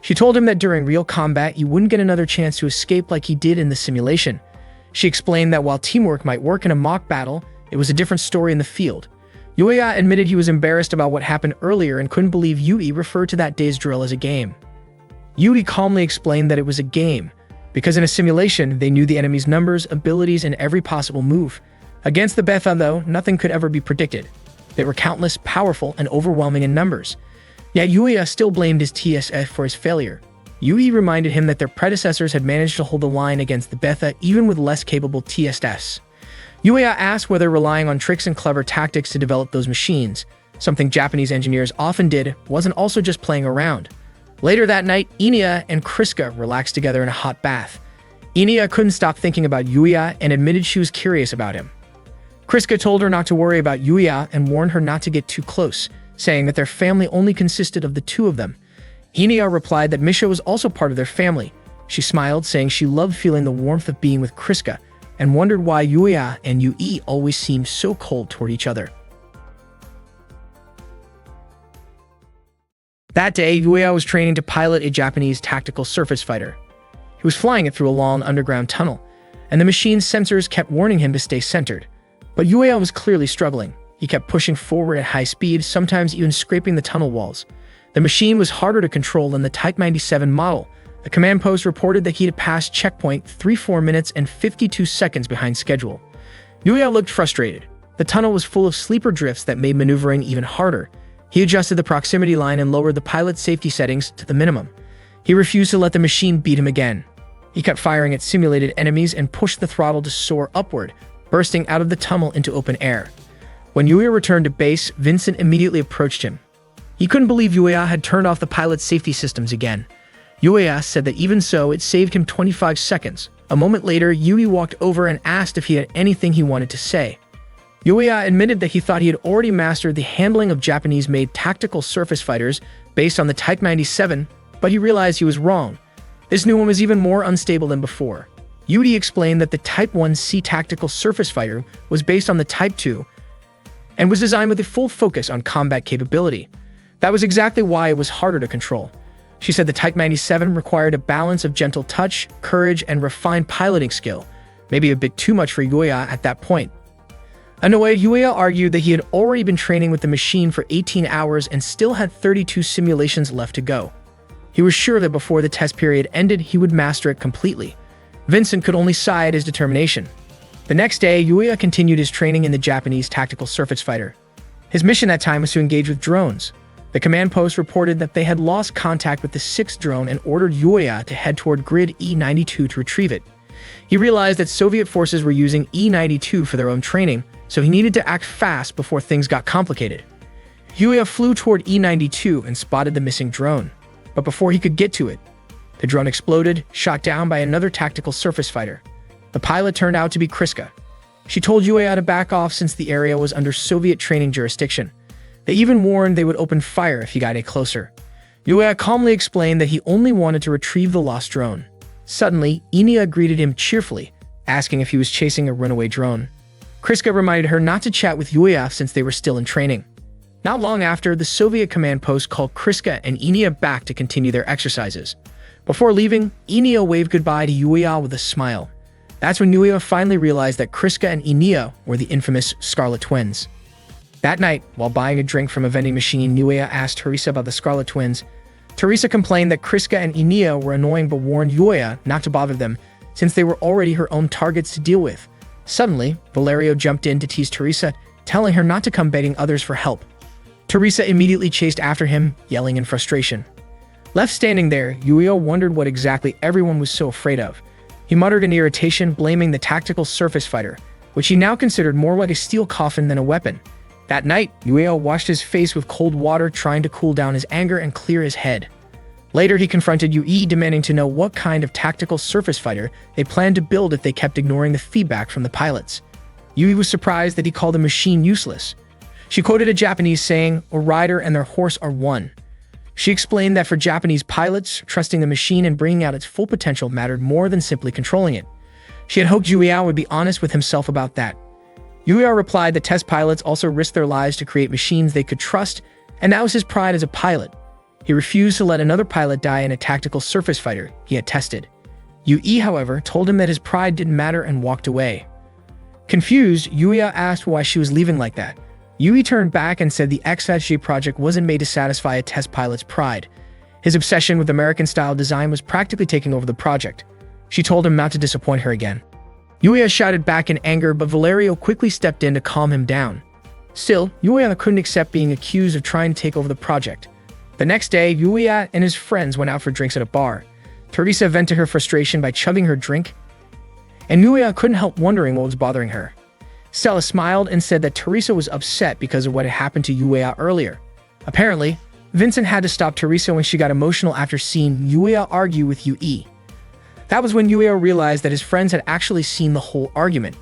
She told him that during real combat, he wouldn't get another chance to escape like he did in the simulation. She explained that while teamwork might work in a mock battle, it was a different story in the field. Yuya admitted he was embarrassed about what happened earlier and couldn't believe Yui referred to that day's drill as a game. Yui calmly explained that it was a game, because in a simulation, they knew the enemy's numbers, abilities, and every possible move. Against the Betha, though, nothing could ever be predicted. They were countless, powerful, and overwhelming in numbers. Yet Yuya still blamed his TSF for his failure. Yui reminded him that their predecessors had managed to hold the line against the Betha even with less capable TSFs. Yuya asked whether relying on tricks and clever tactics to develop those machines, something Japanese engineers often did, wasn't also just playing around. Later that night, Inia and Kriska relaxed together in a hot bath. Inia couldn't stop thinking about Yuya and admitted she was curious about him. Kriska told her not to worry about Yuya and warned her not to get too close, saying that their family only consisted of the two of them. Inia replied that Misha was also part of their family. She smiled, saying she loved feeling the warmth of being with Kriska, and wondered why Yuya and Yui always seemed so cold toward each other. That day, Yuya was training to pilot a Japanese tactical surface fighter. He was flying it through a long underground tunnel, and the machine's sensors kept warning him to stay centered. But Yuya was clearly struggling. He kept pushing forward at high speed, sometimes even scraping the tunnel walls. The machine was harder to control than the Type 97 model. The command post reported that he had passed checkpoint 4 minutes and 52 seconds behind schedule. Yuya looked frustrated. The tunnel was full of sleeper drifts that made maneuvering even harder. He adjusted the proximity line and lowered the pilot's safety settings to the minimum. He refused to let the machine beat him again. He kept firing at simulated enemies and pushed the throttle to soar upward, bursting out of the tunnel into open air. When Yuya returned to base, Vincent immediately approached him. He couldn't believe Yuya had turned off the pilot's safety systems again. Yuya said that even so, it saved him 25 seconds. A moment later, Yui walked over and asked if he had anything he wanted to say. Yuya admitted that he thought he had already mastered the handling of Japanese-made tactical surface fighters based on the Type 97, but he realized he was wrong. This new one was even more unstable than before. Yui explained that the Type 1C tactical surface fighter was based on the Type 2 and was designed with a full focus on combat capability. That was exactly why it was harder to control. She said the Type 97 required a balance of gentle touch, courage, and refined piloting skill, maybe a bit too much for Yuya at that point. Annoyed, Yuya argued that he had already been training with the machine for 18 hours and still had 32 simulations left to go. He was sure that before the test period ended, he would master it completely. Vincent could only sigh at his determination. The next day, Yuya continued his training in the Japanese tactical surface fighter. His mission that time was to engage with drones. The command post reported that they had lost contact with the 6th drone and ordered Yuya to head toward grid E92 to retrieve it. He realized that Soviet forces were using E92 for their own training, so he needed to act fast before things got complicated. Yuya flew toward E92 and spotted the missing drone. But before he could get to it, the drone exploded, shot down by another tactical surface fighter. The pilot turned out to be Kriska. She told Yuya to back off since the area was under Soviet training jurisdiction. They even warned they would open fire if he got any closer. Yuya calmly explained that he only wanted to retrieve the lost drone. Suddenly, Inia greeted him cheerfully, asking if he was chasing a runaway drone. Kriska reminded her not to chat with Yuya since they were still in training. Not long after, the Soviet command post called Kriska and Inia back to continue their exercises. Before leaving, Inia waved goodbye to Yuya with a smile. That's when Yuya finally realized that Kriska and Inia were the infamous Scarlet Twins. That night, while buying a drink from a vending machine, Yuya asked Teresa about the Scarlet Twins. Teresa complained that Kriska and Enia were annoying but warned Yuya not to bother them, since they were already her own targets to deal with. Suddenly, Valerio jumped in to tease Teresa, telling her not to come begging others for help. Teresa immediately chased after him, yelling in frustration. Left standing there, Yuya wondered what exactly everyone was so afraid of. He muttered in irritation, blaming the tactical surface fighter, which he now considered more like a steel coffin than a weapon. That night, Yuya washed his face with cold water, trying to cool down his anger and clear his head. Later, he confronted Yui, demanding to know what kind of tactical surface fighter they planned to build if they kept ignoring the feedback from the pilots. Yui was surprised that he called the machine useless. She quoted a Japanese saying, "A rider and their horse are one." She explained that for Japanese pilots, trusting the machine and bringing out its full potential mattered more than simply controlling it. She had hoped Yuya would be honest with himself about that. Yuya replied that test pilots also risked their lives to create machines they could trust, and that was his pride as a pilot. He refused to let another pilot die in a tactical surface fighter he had tested. Yui, however, told him that his pride didn't matter and walked away. Confused, Yuya asked why she was leaving like that. Yui turned back and said the XSG project wasn't made to satisfy a test pilot's pride. His obsession with American-style design was practically taking over the project. She told him not to disappoint her again. Yuya shouted back in anger, but Valerio quickly stepped in to calm him down. Still, Yuya couldn't accept being accused of trying to take over the project. The next day, Yuya and his friends went out for drinks at a bar. Teresa vented her frustration by chugging her drink, and Yuya couldn't help wondering what was bothering her. Stella smiled and said that Teresa was upset because of what had happened to Yuya earlier. Apparently, Vincent had to stop Teresa when she got emotional after seeing Yuya argue with Yui. That was when Yuya realized that his friends had actually seen the whole argument.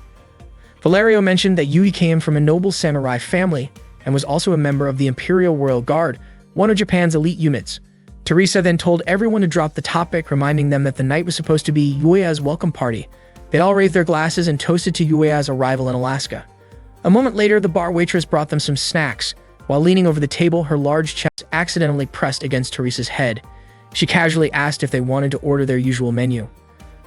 Valerio mentioned that Yui came from a noble samurai family and was also a member of the Imperial Royal Guard, one of Japan's elite units. Teresa then told everyone to drop the topic, reminding them that the night was supposed to be Yuya's welcome party. They all raised their glasses and toasted to Yuya's arrival in Alaska. A moment later, the bar waitress brought them some snacks. While leaning over the table, her large chest accidentally pressed against Teresa's head. She casually asked if they wanted to order their usual menu.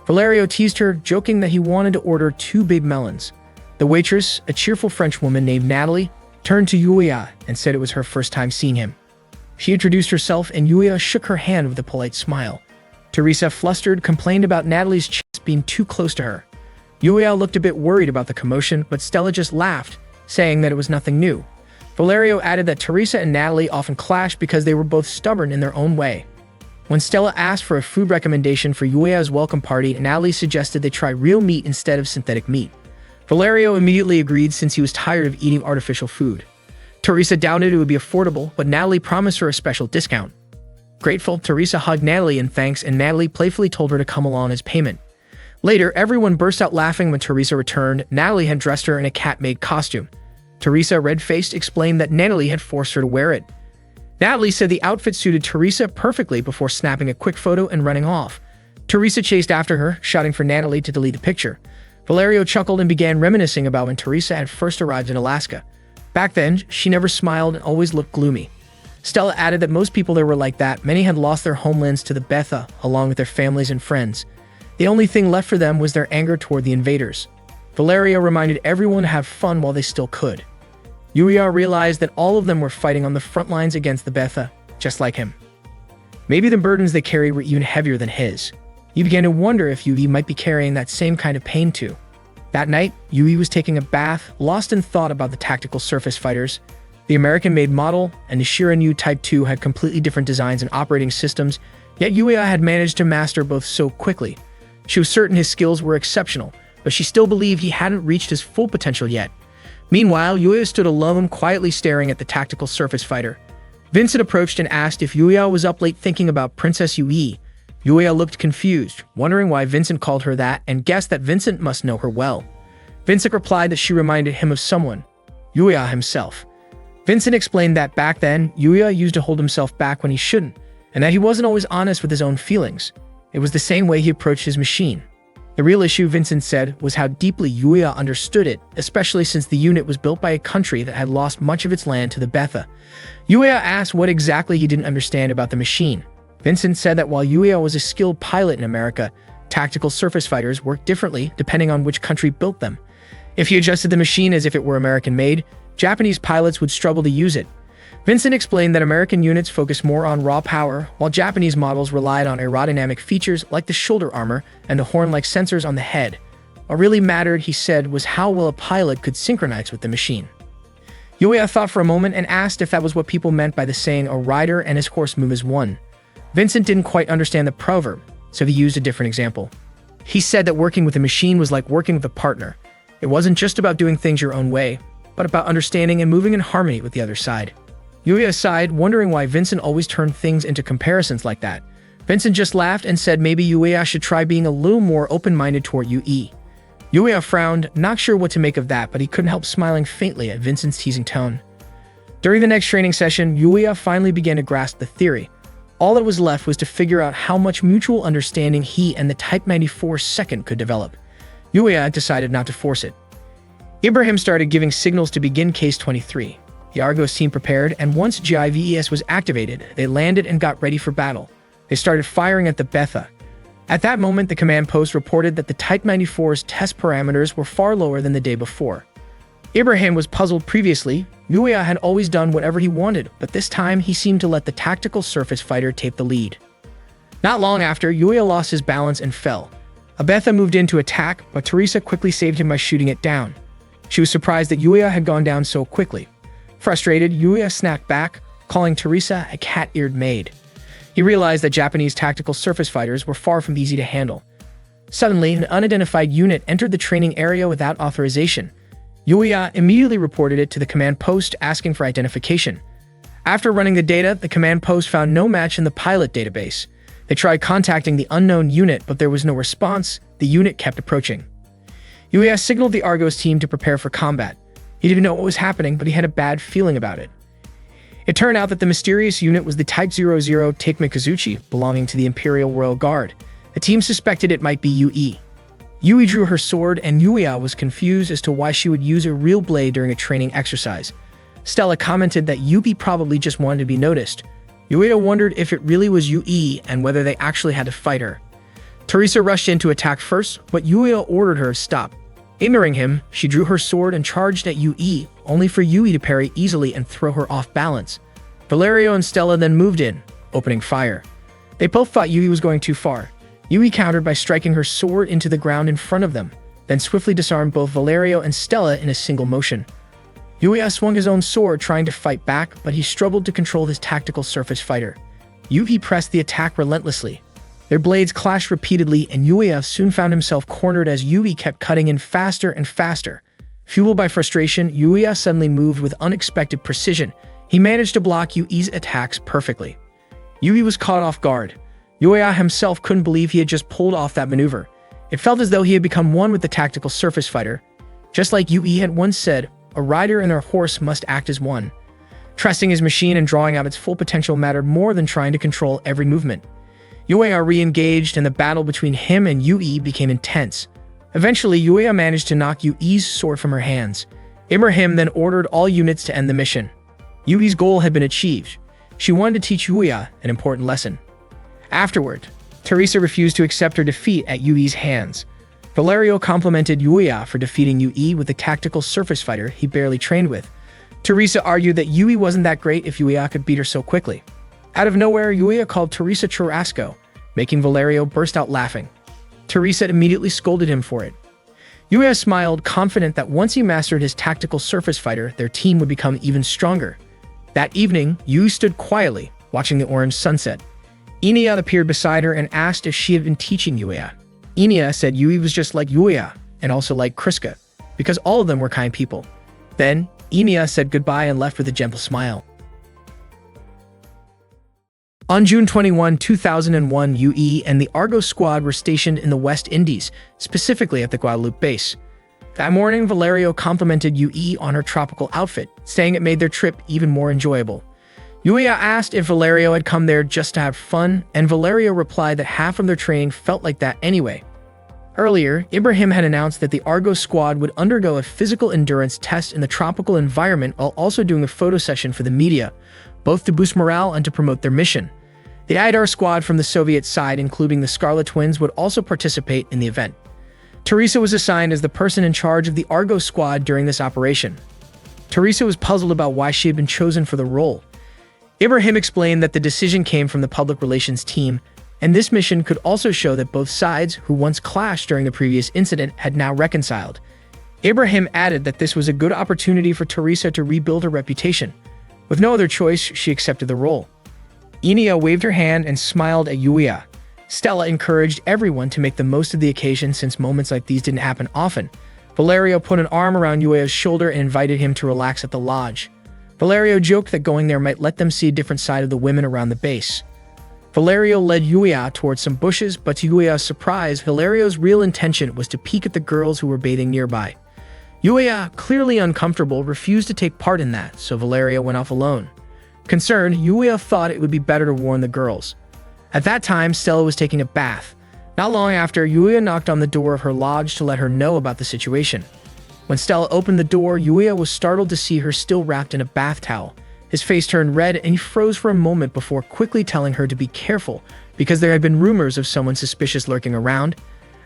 Valerio teased her, joking that he wanted to order 2 big melons. The waitress, a cheerful French woman named Natalie, turned to Yuya and said it was her first time seeing him. She introduced herself and Yuya shook her hand with a polite smile. Teresa, flustered, complained about Natalie's chest being too close to her. Yuya looked a bit worried about the commotion, but Stella just laughed, saying that it was nothing new. Valerio added that Teresa and Natalie often clashed because they were both stubborn in their own way. When Stella asked for a food recommendation for Yuya's welcome party, Natalie suggested they try real meat instead of synthetic meat. Valerio immediately agreed since he was tired of eating artificial food. Teresa doubted it would be affordable, but Natalie promised her a special discount. Grateful, Teresa hugged Natalie in thanks, and Natalie playfully told her to come along as payment. Later, everyone burst out laughing when Teresa returned. Natalie had dressed her in a cat-made costume. Teresa, red-faced, explained that Natalie had forced her to wear it. Natalie said the outfit suited Teresa perfectly before snapping a quick photo and running off. Teresa chased after her, shouting for Natalie to delete the picture. Valerio chuckled and began reminiscing about when Teresa had first arrived in Alaska. Back then, she never smiled and always looked gloomy. Stella added that most people there were like that. Many had lost their homelands to the Betha, along with their families and friends. The only thing left for them was their anger toward the invaders. Valerio reminded everyone to have fun while they still could. Yuya realized that all of them were fighting on the front lines against the Betha, just like him. Maybe the burdens they carried were even heavier than his. He began to wonder if Yui might be carrying that same kind of pain too. That night, Yui was taking a bath, lost in thought about the tactical surface fighters. The American-made model and the Shirinu Type 2 had completely different designs and operating systems, yet Yuya had managed to master both so quickly. She was certain his skills were exceptional, but she still believed he hadn't reached his full potential yet. Meanwhile, Yuya stood alone, quietly staring at the tactical surface fighter. Vincent approached and asked if Yuya was up late thinking about Princess Yui. Yuya looked confused, wondering why Vincent called her that, and guessed that Vincent must know her well. Vincent replied that she reminded him of someone, Yuya himself. Vincent explained that back then, Yuya used to hold himself back when he shouldn't, and that he wasn't always honest with his own feelings. It was the same way he approached his machine. The real issue, Vincent said, was how deeply Yuya understood it, especially since the unit was built by a country that had lost much of its land to the Betha. Yuya asked what exactly he didn't understand about the machine. Vincent said that while Yuya was a skilled pilot in America, tactical surface fighters worked differently depending on which country built them. If he adjusted the machine as if it were American-made, Japanese pilots would struggle to use it. Vincent explained that American units focused more on raw power, while Japanese models relied on aerodynamic features like the shoulder armor and the horn-like sensors on the head. What really mattered, he said, was how well a pilot could synchronize with the machine. Yuya thought for a moment and asked if that was what people meant by the saying, "A rider and his horse move as one." Vincent didn't quite understand the proverb, so he used a different example. He said that working with a machine was like working with a partner. It wasn't just about doing things your own way, but about understanding and moving in harmony with the other side. Yuya sighed, wondering why Vincent always turned things into comparisons like that. Vincent just laughed and said maybe Yuya should try being a little more open-minded toward Yui. Yuya frowned, not sure what to make of that, but he couldn't help smiling faintly at Vincent's teasing tone. During the next training session, Yuya finally began to grasp the theory. All that was left was to figure out how much mutual understanding he and the Type 94 second could develop. Yuya decided not to force it. Ibrahim started giving signals to begin Case 23. The Argos team prepared, and once GIVES was activated, they landed and got ready for battle. They started firing at the Betha. At that moment, the command post reported that the Type 94's test parameters were far lower than the day before. Ibrahim was puzzled previously. Yuya had always done whatever he wanted, but this time he seemed to let the tactical surface fighter take the lead. Not long after, Yuya lost his balance and fell. A Betha moved in to attack, but Teresa quickly saved him by shooting it down. She was surprised that Yuya had gone down so quickly. Frustrated, Yuya snapped back, calling Teresa a cat-eared maid. He realized that Japanese tactical surface fighters were far from easy to handle. Suddenly, an unidentified unit entered the training area without authorization. Yuya immediately reported it to the command post, asking for identification. After running the data, the command post found no match in the pilot database. They tried contacting the unknown unit, but there was no response. The unit kept approaching. Yuya signaled the Argos team to prepare for combat. He didn't know what was happening, but he had a bad feeling about it. It turned out that the mysterious unit was the Type 00 Takemikazuchi, belonging to the Imperial Royal Guard. The team suspected it might be Yui. Yui drew her sword, and Yuya was confused as to why she would use a real blade during a training exercise. Stella commented that Yui probably just wanted to be noticed. Yuya wondered if it really was Yui and whether they actually had to fight her. Teresa rushed in to attack first, but Yuya ordered her to stop. Ignoring him, she drew her sword and charged at Yui, only for Yui to parry easily and throw her off balance. Valerio and Stella then moved in, opening fire. They both thought Yui was going too far. Yui countered by striking her sword into the ground in front of them, then swiftly disarmed both Valerio and Stella in a single motion. Yuya swung his own sword trying to fight back, but he struggled to control his tactical surface fighter. Yui pressed the attack relentlessly. Their blades clashed repeatedly, and Yuya soon found himself cornered as Yui kept cutting in faster and faster. Fueled by frustration, Yuya suddenly moved with unexpected precision. He managed to block Yui's attacks perfectly. Yui was caught off guard. Yuya himself couldn't believe he had just pulled off that maneuver. It felt as though he had become one with the tactical surface fighter. Just like Yui had once said, a rider and their horse must act as one. Trusting his machine and drawing out its full potential mattered more than trying to control every movement. Yuya re-engaged, and the battle between him and Yui became intense. Eventually, Yuya managed to knock Yui's sword from her hands. Ibrahim then ordered all units to end the mission. Yui's goal had been achieved. She wanted to teach Yuya an important lesson. Afterward, Teresa refused to accept her defeat at Yui's hands. Valerio complimented Yuya for defeating Yui with the tactical surface fighter he barely trained with. Teresa argued that Yui wasn't that great if Yuya could beat her so quickly. Out of nowhere, Yuya called Teresa Churrasco, making Valerio burst out laughing. Teresa immediately scolded him for it. Yuya smiled, confident that once he mastered his tactical surface fighter, their team would become even stronger. That evening, Yui stood quietly, watching the orange sunset. Inia appeared beside her and asked if she had been teaching Yuya. Inia said Yui was just like Yuya, and also like Kriska, because all of them were kind people. Then, Inia said goodbye and left with a gentle smile. On June 21, 2001, Yui and the Argos squad were stationed in the West Indies, specifically at the Guadeloupe base. That morning, Valerio complimented Yui on her tropical outfit, saying it made their trip even more enjoyable. Yuya asked if Valerio had come there just to have fun, and Valerio replied that half of their training felt like that anyway. Earlier, Ibrahim had announced that the Argos squad would undergo a physical endurance test in the tropical environment while also doing a photo session for the media, both to boost morale and to promote their mission. The Idar squad from the Soviet side, including the Scarlet Twins, would also participate in the event. Teresa was assigned as the person in charge of the Argos squad during this operation. Teresa was puzzled about why she had been chosen for the role. Ibrahim explained that the decision came from the public relations team, and this mission could also show that both sides, who once clashed during the previous incident, had now reconciled. Ibrahim added that this was a good opportunity for Teresa to rebuild her reputation. With no other choice, she accepted the role. Enia waved her hand and smiled at Yuya. Stella encouraged everyone to make the most of the occasion since moments like these didn't happen often. Valerio put an arm around Yuya's shoulder and invited him to relax at the lodge. Valerio joked that going there might let them see a different side of the women around the base. Valerio led Yuya towards some bushes, but to Yuya's surprise, Valerio's real intention was to peek at the girls who were bathing nearby. Yuya, clearly uncomfortable, refused to take part in that, so Valerio went off alone. Concerned, Yuya thought it would be better to warn the girls. At that time, Stella was taking a bath. Not long after, Yuya knocked on the door of her lodge to let her know about the situation. When Stella opened the door, Yuya was startled to see her still wrapped in a bath towel. His face turned red and he froze for a moment before quickly telling her to be careful because there had been rumors of someone suspicious lurking around.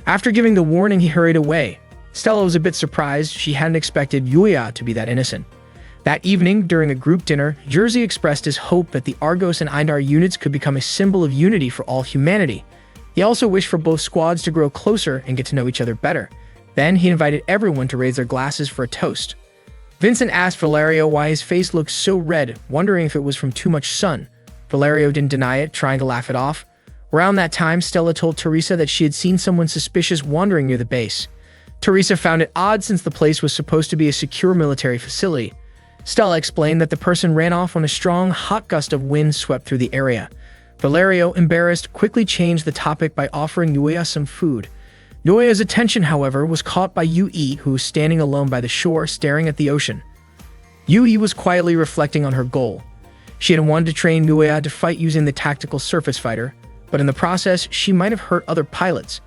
After giving the warning, he hurried away. Stella was a bit surprised. She hadn't expected Yuya to be that innocent. That evening, during a group dinner, Jersey expressed his hope that the Argos and Eindar units could become a symbol of unity for all humanity. He also wished for both squads to grow closer and get to know each other better. Then he invited everyone to raise their glasses for a toast. Vincent asked Valerio why his face looked so red, wondering if it was from too much sun. Valerio didn't deny it, trying to laugh it off. Around that time, Stella told Teresa that she had seen someone suspicious wandering near the base. Teresa found it odd since the place was supposed to be a secure military facility. Stella explained that the person ran off when a strong, hot gust of wind swept through the area. Valerio, embarrassed, quickly changed the topic by offering Yuya some food. Yuya's attention, however, was caught by Yui, who was standing alone by the shore, staring at the ocean. Yui was quietly reflecting on her goal. She had wanted to train Yuya to fight using the tactical surface fighter, but in the process, she might have hurt other pilots.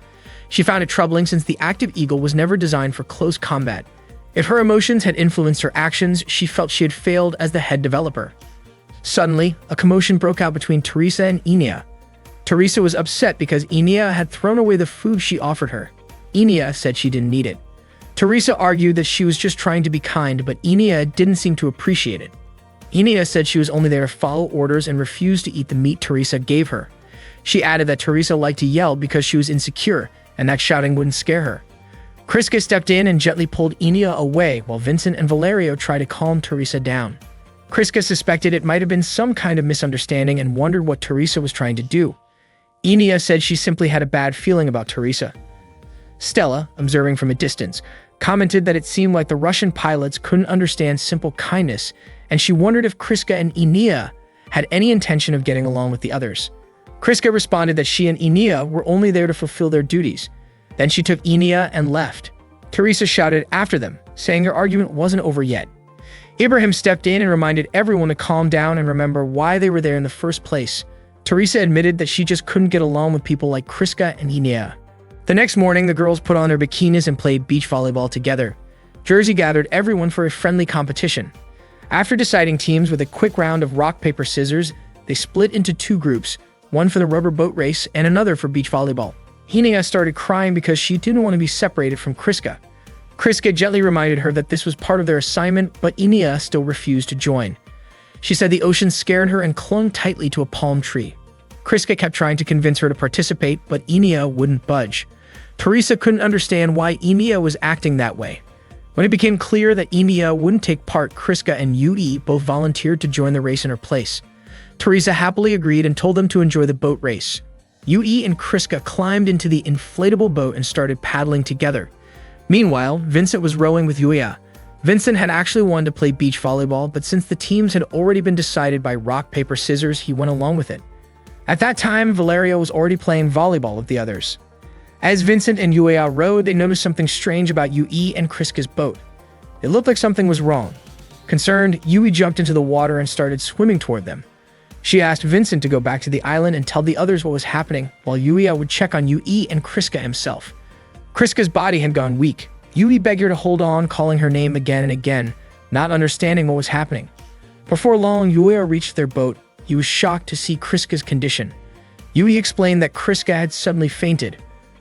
She found it troubling since the Active Eagle was never designed for close combat. If her emotions had influenced her actions, she felt she had failed as the head developer. Suddenly, a commotion broke out between Teresa and Enia. Teresa was upset because Enia had thrown away the food she offered her. Enia said she didn't need it. Teresa argued that she was just trying to be kind, but Enia didn't seem to appreciate it. Enia said she was only there to follow orders and refused to eat the meat Teresa gave her. She added that Teresa liked to yell because she was insecure, and that shouting wouldn't scare her. Kriska stepped in and gently pulled Enia away, while Vincent and Valerio tried to calm Teresa down. Kriska suspected it might have been some kind of misunderstanding and wondered what Teresa was trying to do. Enia said she simply had a bad feeling about Teresa. Stella, observing from a distance, commented that it seemed like the Russian pilots couldn't understand simple kindness, and she wondered if Kriska and Enia had any intention of getting along with the others. Kriska responded that she and Enia were only there to fulfill their duties. Then she took Enia and left. Teresa shouted after them, saying their argument wasn't over yet. Ibrahim stepped in and reminded everyone to calm down and remember why they were there in the first place. Teresa admitted that she just couldn't get along with people like Kriska and Enia. The next morning, the girls put on their bikinis and played beach volleyball together. Jersey gathered everyone for a friendly competition. After deciding teams with a quick round of rock, paper, scissors, they split into two groups, one for the rubber boat race and another for beach volleyball. Enia started crying because she didn't want to be separated from Kriska. Kriska gently reminded her that this was part of their assignment, but Enia still refused to join. She said the ocean scared her and clung tightly to a palm tree. Kriska kept trying to convince her to participate, but Enia wouldn't budge. Teresa couldn't understand why Enia was acting that way. When it became clear that Enia wouldn't take part, Kriska and Yui both volunteered to join the race in her place. Teresa happily agreed and told them to enjoy the boat race. Yui and Kriska climbed into the inflatable boat and started paddling together. Meanwhile, Vincent was rowing with Yuya. Vincent had actually wanted to play beach volleyball, but since the teams had already been decided by rock, paper, scissors, he went along with it. At that time, Valerio was already playing volleyball with the others. As Vincent and Yuya rowed, they noticed something strange about Yui and Kriska's boat. It looked like something was wrong. Concerned, Yui jumped into the water and started swimming toward them. She asked Vincent to go back to the island and tell the others what was happening, while Yuya would check on Yui and Kriska himself. Kriska's body had gone weak. Yui begged her to hold on, calling her name again and again, not understanding what was happening. Before long, Yuya reached their boat. He was shocked to see Kriska's condition. Yui explained that Kriska had suddenly fainted.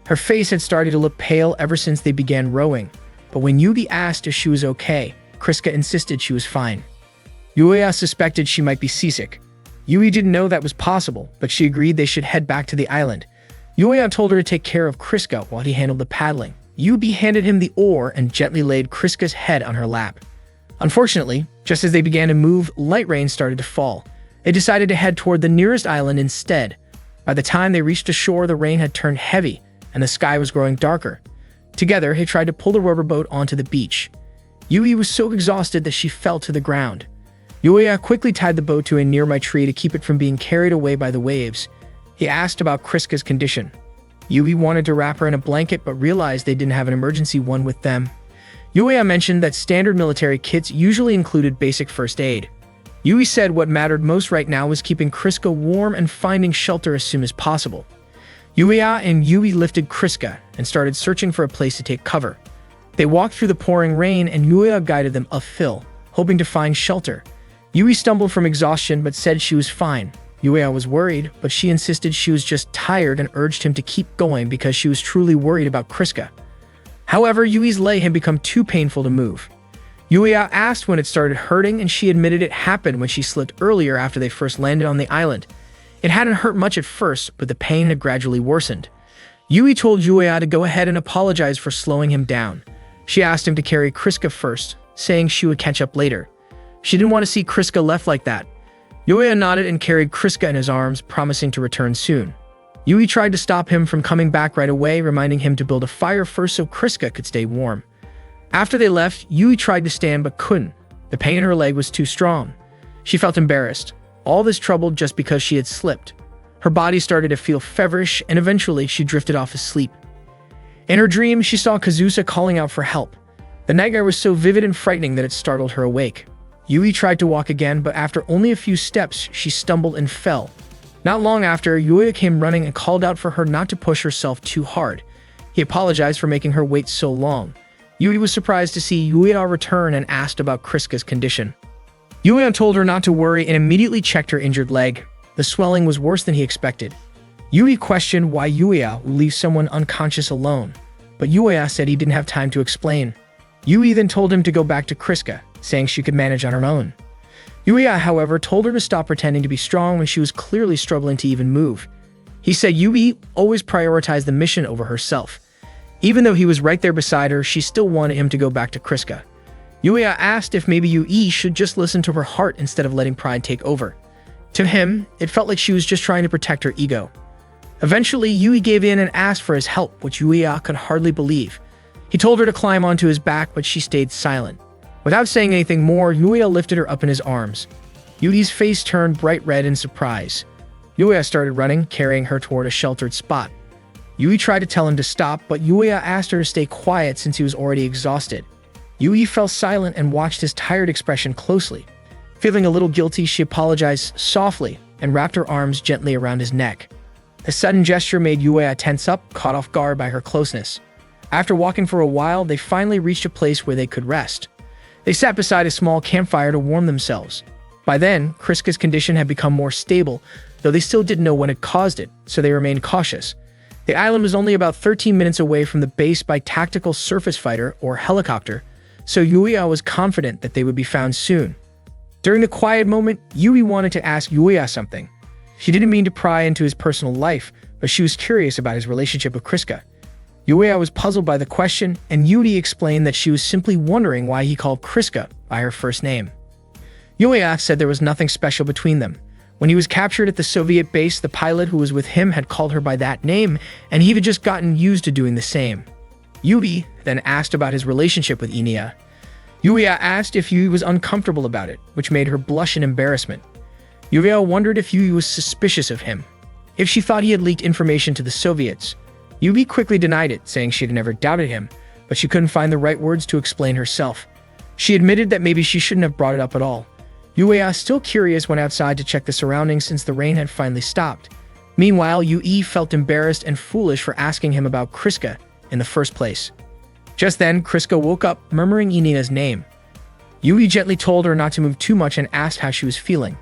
Her face had started to look pale ever since they began rowing, but when Yui asked if she was okay, Kriska insisted she was fine. Yuya suspected she might be seasick. Yui didn't know that was possible, but she agreed they should head back to the island. Yuya told her to take care of Kriska while he handled the paddling. Yui handed him the oar and gently laid Kriska's head on her lap. Unfortunately, just as they began to move, light rain started to fall. They decided to head toward the nearest island instead. By the time they reached the shore, the rain had turned heavy, and the sky was growing darker. Together, they tried to pull the rubber boat onto the beach. Yui was so exhausted that she fell to the ground. Yuya quickly tied the boat to a nearby tree to keep it from being carried away by the waves. He asked about Kriska's condition. Yui wanted to wrap her in a blanket but realized they didn't have an emergency one with them. Yuya mentioned that standard military kits usually included basic first aid. Yui said what mattered most right now was keeping Kriska warm and finding shelter as soon as possible. Yuya and Yui lifted Kriska and started searching for a place to take cover. They walked through the pouring rain and Yuya guided them uphill, hoping to find shelter. Yui stumbled from exhaustion but said she was fine. Yuya was worried, but she insisted she was just tired and urged him to keep going because she was truly worried about Kriska. However, Yui's leg had become too painful to move. Yuya asked when it started hurting and she admitted it happened when she slipped earlier after they first landed on the island. It hadn't hurt much at first, but the pain had gradually worsened. Yui told Yuya to go ahead and apologize for slowing him down. She asked him to carry Kriska first, saying she would catch up later. She didn't want to see Kriska left like that. Yuya nodded and carried Kriska in his arms, promising to return soon. Yui tried to stop him from coming back right away, reminding him to build a fire first so Kriska could stay warm. After they left, Yui tried to stand but couldn't. The pain in her leg was too strong. She felt embarrassed. All this trouble just because she had slipped. Her body started to feel feverish and eventually she drifted off asleep. In her dream, she saw Kazusa calling out for help. The nightmare was so vivid and frightening that it startled her awake. Yui tried to walk again, but after only a few steps, she stumbled and fell. Not long after, Yuya came running and called out for her not to push herself too hard. He apologized for making her wait so long. Yui was surprised to see Yuya return and asked about Kriska's condition. Yuya told her not to worry and immediately checked her injured leg. The swelling was worse than he expected. Yui questioned why Yuya would leave someone unconscious alone, but Yuya said he didn't have time to explain. Yui then told him to go back to Kriska, saying she could manage on her own. Yuya, however, told her to stop pretending to be strong when she was clearly struggling to even move. He said Yui always prioritized the mission over herself. Even though he was right there beside her, she still wanted him to go back to Kriska. Yuya asked if maybe Yui should just listen to her heart instead of letting pride take over. To him, it felt like she was just trying to protect her ego. Eventually, Yui gave in and asked for his help, which Yuya could hardly believe. He told her to climb onto his back, but she stayed silent. Without saying anything more, Yuya lifted her up in his arms. Yui's face turned bright red in surprise. Yuya started running, carrying her toward a sheltered spot. Yui tried to tell him to stop, but Yuya asked her to stay quiet since he was already exhausted. Yui fell silent and watched his tired expression closely. Feeling a little guilty, she apologized softly and wrapped her arms gently around his neck. The sudden gesture made Yuya tense up, caught off guard by her closeness. After walking for a while, they finally reached a place where they could rest. They sat beside a small campfire to warm themselves. By then, Kriska's condition had become more stable, though they still didn't know what had caused it, so they remained cautious. The island was only about 13 minutes away from the base by tactical surface fighter or helicopter, so Yuya was confident that they would be found soon. During the quiet moment, Yui wanted to ask Yuya something. She didn't mean to pry into his personal life, but she was curious about his relationship with Kriska. Yuya was puzzled by the question, and Yui explained that she was simply wondering why he called Kriska by her first name. Yuya said there was nothing special between them. When he was captured at the Soviet base, the pilot who was with him had called her by that name, and he had just gotten used to doing the same. Yui then asked about his relationship with Inia. Yuya asked if Yui was uncomfortable about it, which made her blush in embarrassment. Yuya wondered if Yui was suspicious of him, if she thought he had leaked information to the Soviets. Yui quickly denied it, saying she had never doubted him, but she couldn't find the right words to explain herself. She admitted that maybe she shouldn't have brought it up at all. Yuya, still curious, went outside to check the surroundings since the rain had finally stopped. Meanwhile, Yui felt embarrassed and foolish for asking him about Kriska in the first place. Just then, Kriska woke up, murmuring Inina's name. Yui gently told her not to move too much and asked how she was feeling.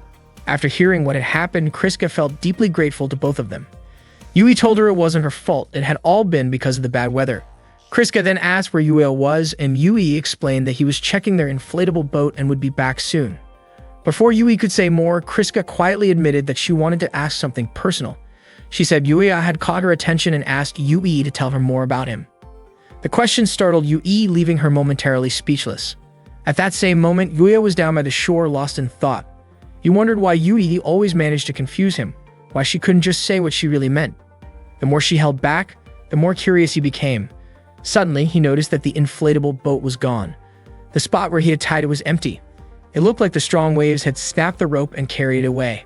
After hearing what had happened, Kriska felt deeply grateful to both of them. Yui told her it wasn't her fault, it had all been because of the bad weather. Kriska then asked where Yuya was, and Yui explained that he was checking their inflatable boat and would be back soon. Before Yui could say more, Kriska quietly admitted that she wanted to ask something personal. She said Yuya had caught her attention and asked Yui to tell her more about him. The question startled Yui, leaving her momentarily speechless. At that same moment, Yuya was down by the shore, lost in thought. He wondered why Yui always managed to confuse him, why she couldn't just say what she really meant. The more she held back, the more curious he became. Suddenly, he noticed that the inflatable boat was gone. The spot where he had tied it was empty. It looked like the strong waves had snapped the rope and carried it away.